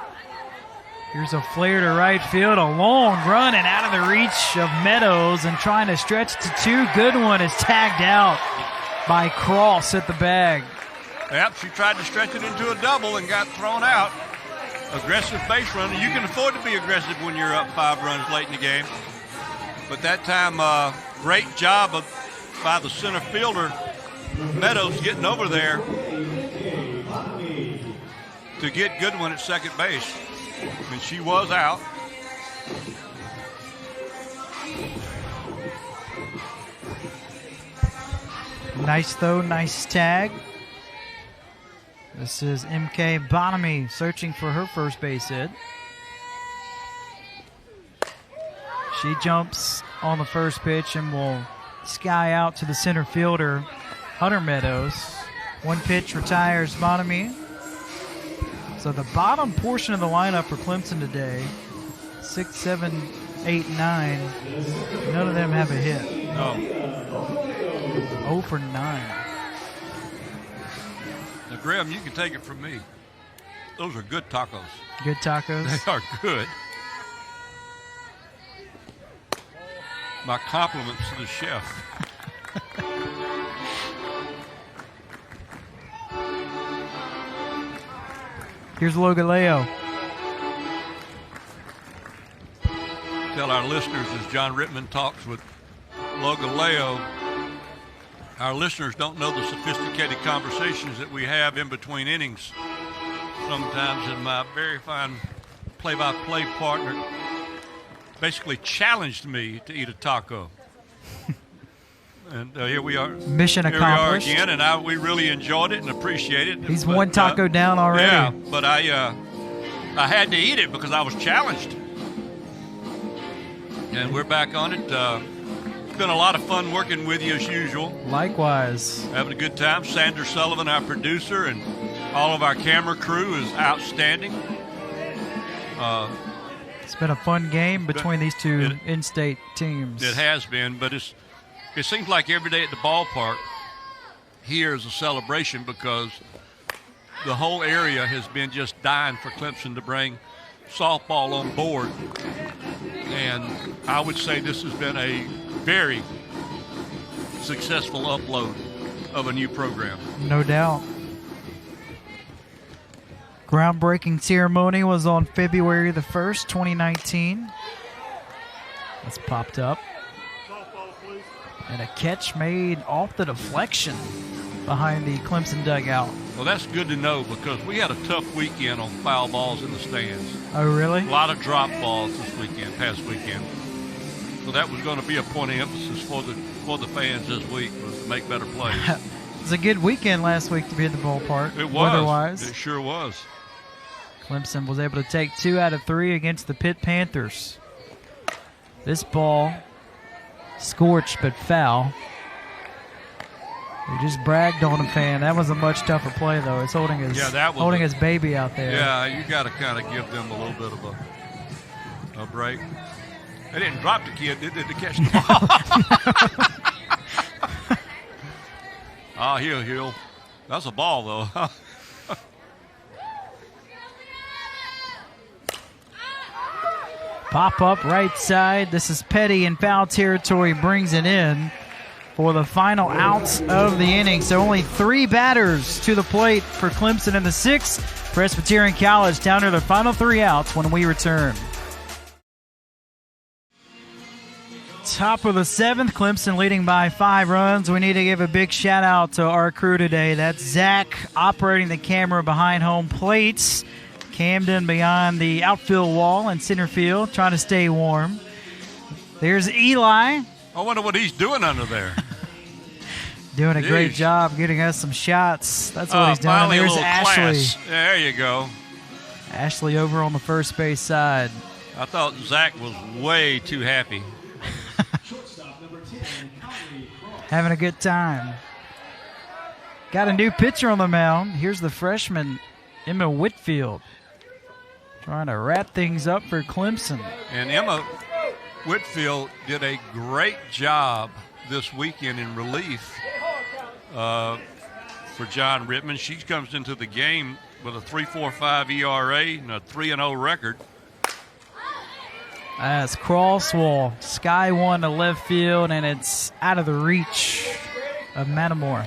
Here's a flare to right field, a long run and out of the reach of Meadows, and trying to stretch to two. Goodwin is tagged out by Cross at the bag. Yep, she tried to stretch it into a double and got thrown out. Aggressive base runner. You can afford to be aggressive when you're up 5 runs late in the game. But that time, great job by the center fielder, Meadows, getting over there to get Goodwin at second base. And she was out. Nice throw, nice tag. This is MK Bonamy searching for her first base hit. She jumps on the first pitch and will sky out to the center fielder, Hunter Meadows. One pitch retires Bonamy. So the bottom portion of the lineup for Clemson today, 6, 7, 8, 9, none of them have a hit. No. 0 for 9. Now, Graham, you can take it from me. Those are good tacos. Good tacos. They are good. My compliments to the chef. Here's Logaleo. Tell our listeners, as John Rittman talks with Logaleo, our listeners don't know the sophisticated conversations that we have in between innings. Sometimes, and my very fine play-by-play partner basically challenged me to eat a taco. And here we are. Mission here accomplished. We are again, and we really enjoyed it and appreciate it. He's one taco down already. Yeah, but I had to eat it because I was challenged. And we're back on it. It's been a lot of fun working with you as usual. Likewise. Having a good time. Sandra Sullivan, our producer, and all of our camera crew is outstanding. It's been a fun game between these two in-state teams. It has been, but it seems like every day at the ballpark here is a celebration because the whole area has been just dying for Clemson to bring softball on board. And I would say this has been a very successful upload of a new program. No doubt. Groundbreaking ceremony was on February the 1st, 2019. That's popped up. And a catch made off the deflection behind the Clemson dugout. Well, that's good to know because we had a tough weekend on foul balls in the stands. Oh, really? A lot of drop balls this past weekend. So that was going to be a point of emphasis for the fans this week, was to make better plays. It was a good weekend last week to be at the ballpark. It was. Weather-wise. It sure was. Clemson was able to take 2 out of 3 against the Pitt Panthers. This ball scorched but foul. We just bragged on him, fan. That was a much tougher play, though. It's holding his baby out there. Yeah, you got to kind of give them a little bit of a break. They didn't drop the kid, did they, to catch the ball? Ah, he'll. That's a ball, though. Pop up right side. This is Petty in foul territory. Brings it in for the final outs of the inning. So only 3 batters to the plate for Clemson in the 6th. Presbyterian College down to their final 3 outs when we return. Top of the 7th, Clemson leading by 5 runs. We need to give a big shout out to our crew today. That's Zach operating the camera behind home plates. Camden beyond the outfield wall in center field, trying to stay warm. There's Eli. I wonder what he's doing under there. Doing a great job getting us some shots. That's what he's doing. And there's Ashley. Class. There you go. Ashley over on the first base side. I thought Zach was way too happy. Having a good time. Got a new pitcher on the mound. Here's the freshman, Emma Whitfield, trying to wrap things up for Clemson. And Emma Whitfield did a great job this weekend in relief for John Rittman. She comes into the game with a 3.45 ERA and a 3-0 record. As Crosswell, sky one to left field, and it's out of the reach of Matamore.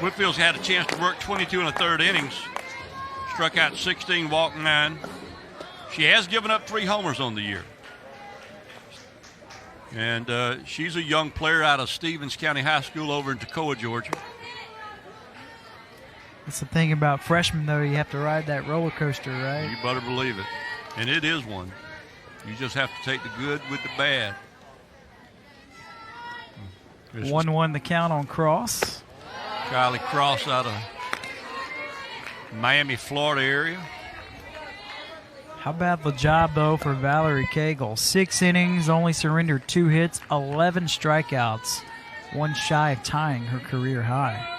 Whitfield's had a chance to work 22 1/3 innings. Struck out 16, walked 9. She has given up 3 homers on the year. And she's a young player out of Stevens County High School over in Toccoa, Georgia. That's the thing about freshmen, though. You have to ride that roller coaster, right? You better believe it. And it is one. You just have to take the good with the bad. 1-1 the count on Cross. Kylie Cross out of Miami, Florida area. How about the job, though, for Valerie Cagle? 6 innings, only surrendered 2 hits, 11 strikeouts, one shy of tying her career high.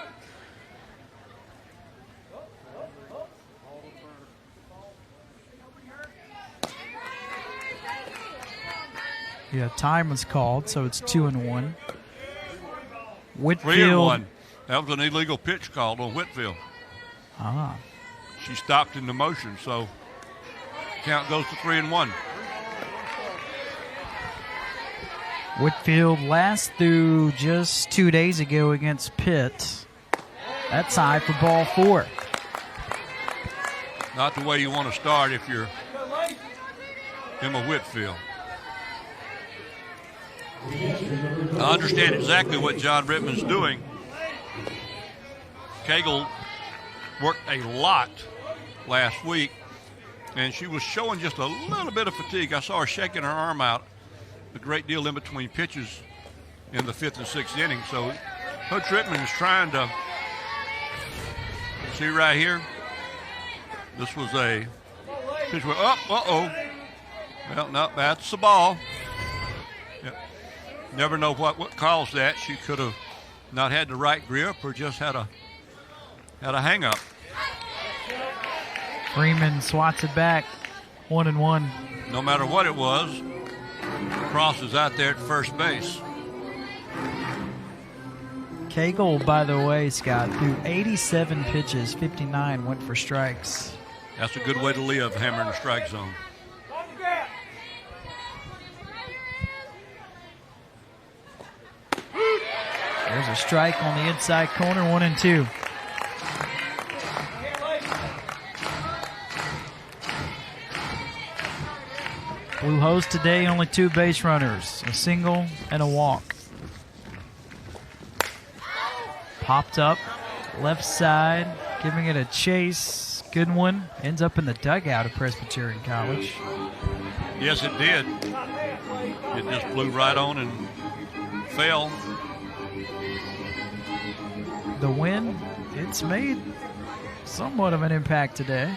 Yeah, time was called, so it's 2-1. Whitfield. 3-1. That was an illegal pitch called on Whitfield. Ah. She stopped in the motion, so count goes to 3-1. Whitfield last through just 2 days ago against Pitt. That's high for ball 4. Not the way you want to start if you're Emma Whitfield. I understand exactly what John Rittman's doing. Cagle worked a lot last week, and she was showing just a little bit of fatigue. I saw her shaking her arm out a great deal in between pitches in the 5th and 6th inning. So Coach Rittman is trying to see right here. This was a pitch where, uh-oh. Well, no, that's the ball. Yep. Never know what caused that. She could have not had the right grip or just had a hang-up. Freeman swats it back, 1-1. No matter what it was, Cross is out there at first base. Cagle, by the way, Scott, threw 87 pitches, 59 went for strikes. That's a good way to live, hammering the strike zone. There's a strike on the inside corner, 1-2. Blue Hose today, only 2 base runners, a single and a walk. Popped up, left side, giving it a chase. Good one. Ends up in the dugout of Presbyterian College. Yes, it did. It just flew right on and fell. The wind, it's made somewhat of an impact today.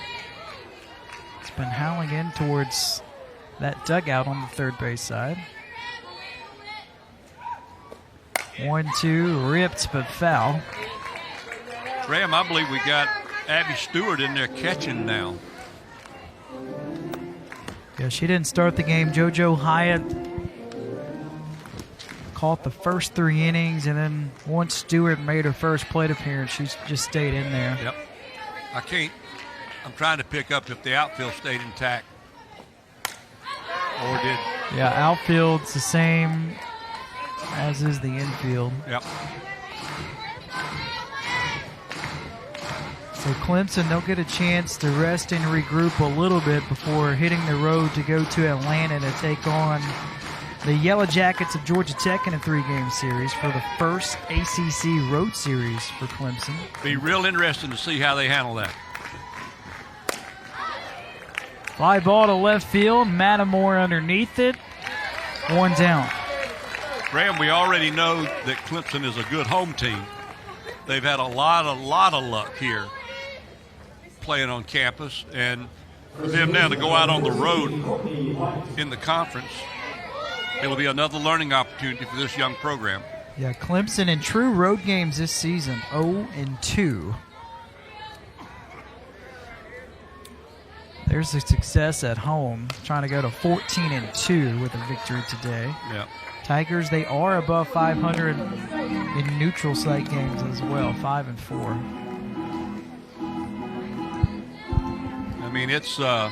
It's been howling in towards that dugout on the third base side. 1-2, ripped but foul. Graham, I believe we got Abby Stewart in there catching now. Yeah, she didn't start the game. JoJo Hyatt caught the first 3 innings, and then once Stewart made her first plate appearance, she just stayed in there. Yep. I'm trying to pick up if the outfield stayed intact. Or did. Yeah, outfield's the same as is the infield. Yep. So Clemson, they'll get a chance to rest and regroup a little bit before hitting the road to go to Atlanta to take on the Yellow Jackets of Georgia Tech in a 3-game series for the first ACC road series for Clemson. Be real interesting to see how they handle that. Fly ball to left field, Matamore underneath it, 1 down. Graham, we already know that Clemson is a good home team. They've had a lot of luck here playing on campus, and for them now to go out on the road in the conference, it'll be another learning opportunity for this young program. Yeah, Clemson in true road games this season, 0-2. There's a success at home, trying to go to 14-2 with a victory today. Yeah. Tigers, they are above 500 in neutral site games as well, 5-4. I mean, it's a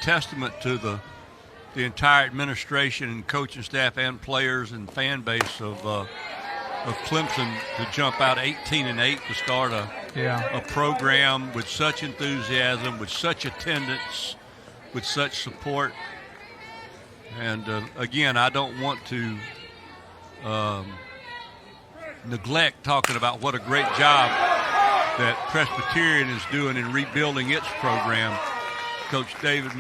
testament to the entire administration and coaching staff and players and fan base of Clemson to jump out 18-8 to start a program with such enthusiasm, with such attendance, with such support. And again, I don't want to neglect talking about what a great job that Presbyterian is doing in rebuilding its program. Coach David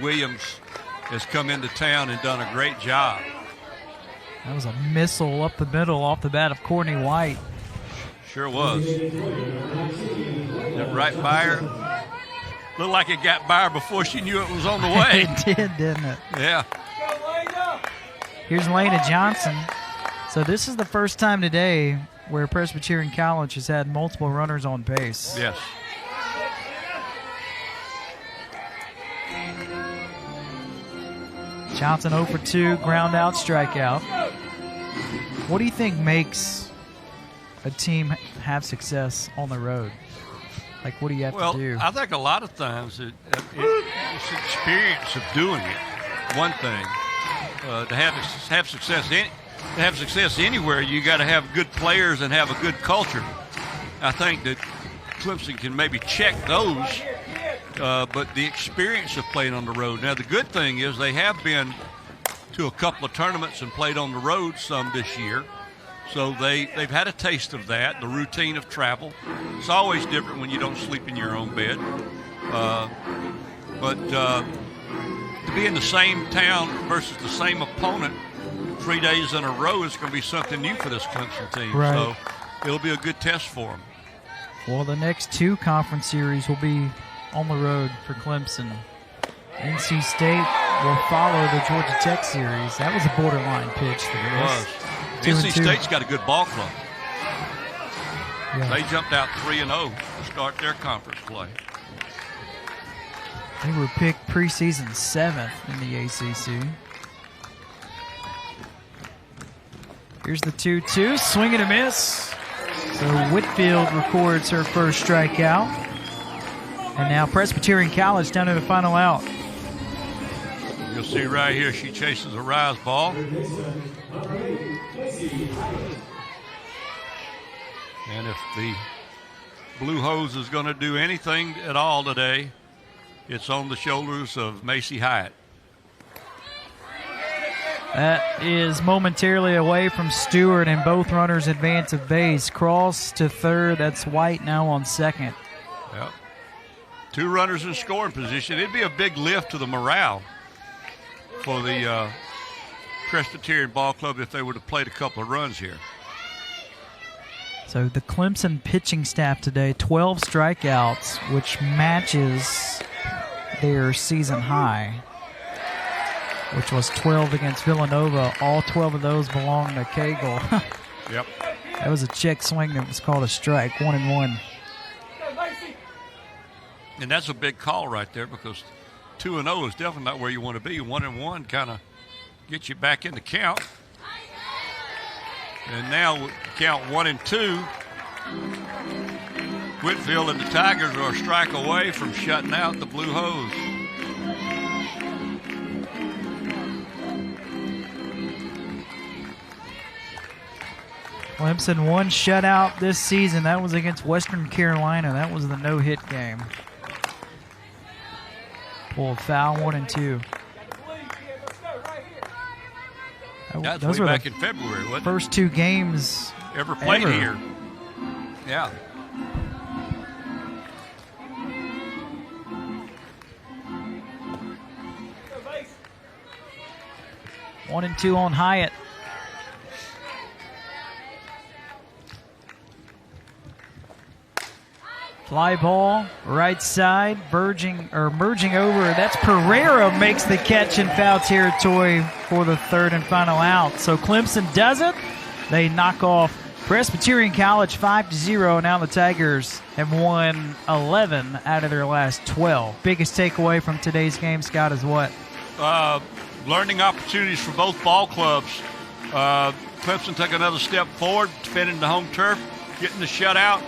Williams has come into town and done a great job. That was a missile up the middle off the bat of Courtney White. Sure was. That right by her. Looked like it got by her before she knew it was on the way. It did, didn't it? Yeah. Here's Lena Johnson. So this is the first time today where Presbyterian College has had multiple runners on base. Yes. Johnson 0 for 2, ground out, strikeout. What do you think makes a team have success on the road? Like, what do you have to do? I think a lot of times it's experience of doing it. One thing, to have success anywhere, you got to have good players and have a good culture. I think that Clemson can maybe check those, but the experience of playing on the road. Now, the good thing is they have been to a couple of tournaments and played on the road some this year. So they've had a taste of that, the routine of travel. It's always different when you don't sleep in your own bed. But to be in the same town versus the same opponent 3 days in a row is going to be something new for this Clemson team. Right. So it'll be a good test for them. Well, the next two conference series will be on the road for Clemson. NC State will follow the Georgia Tech series. That was a borderline pitch. It was. NC State's got a good ball club. Yeah. They jumped out 3-0 to start their conference play. They were picked preseason 7th in the ACC. Here's the 2-2, swing and a miss. So Whitfield records her first strikeout. And now Presbyterian College down to the final out. You'll see right here she chases a rise ball. And if the Blue Hose is going to do anything at all today, it's on the shoulders of Macy Hyatt. That is momentarily away from Stewart, and both runners advance of base. Cross to third. That's White now on second. Yep. 2 runners in scoring position. It'd be a big lift to the morale for the Presbyterian Ball Club if they would have played a couple of runs here. So the Clemson pitching staff today, 12 strikeouts, which matches their season high, which was 12 against Villanova. All 12 of those belong to Cagle. Yep. That was a check swing that was called a strike, 1-1. And that's a big call right there because 2-0 is definitely not where you want to be. 1-1 kind of gets you back in the count. And now count 1-2. Whitfield and the Tigers are a strike away from shutting out the Blue Hose. Clemson one shutout this season. That was against Western Carolina. That was the no-hit game. Pulled foul 1-2. That's Those way were back in February, wasn't it? First 2 games Ever played ever. here. Yeah. One and 2 on Hyatt. Fly ball, right side, merging over. That's Pereira makes the catch in foul territory for the third and final out. So Clemson does it. They knock off Presbyterian College 5-0. Now the Tigers have won 11 out of their last 12. Biggest takeaway from today's game, Scott, is what? Learning opportunities for both ball clubs. Clemson took another step forward, defending the home turf, getting the shutout.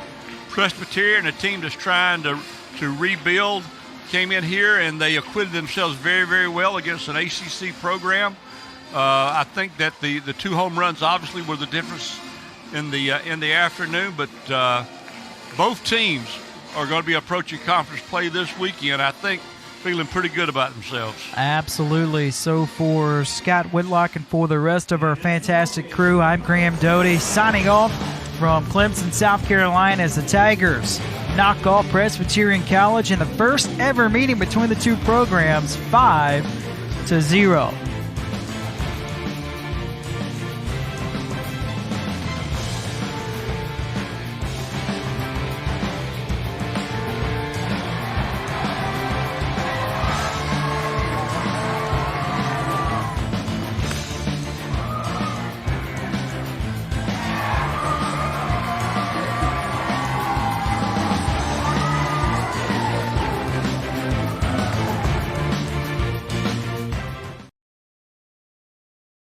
Presbyterian, a team that's trying to rebuild, came in here and they acquitted themselves very, very well against an ACC program. I think that the 2 home runs obviously were the difference in the afternoon, but both teams are going to be approaching conference play this weekend. I think feeling pretty good about themselves. Absolutely. So for Scott Whitlock and for the rest of our fantastic crew, I'm Graham Doty signing off from Clemson, South Carolina, as the Tigers knock off Presbyterian College in the first ever meeting between the two programs, 5-0.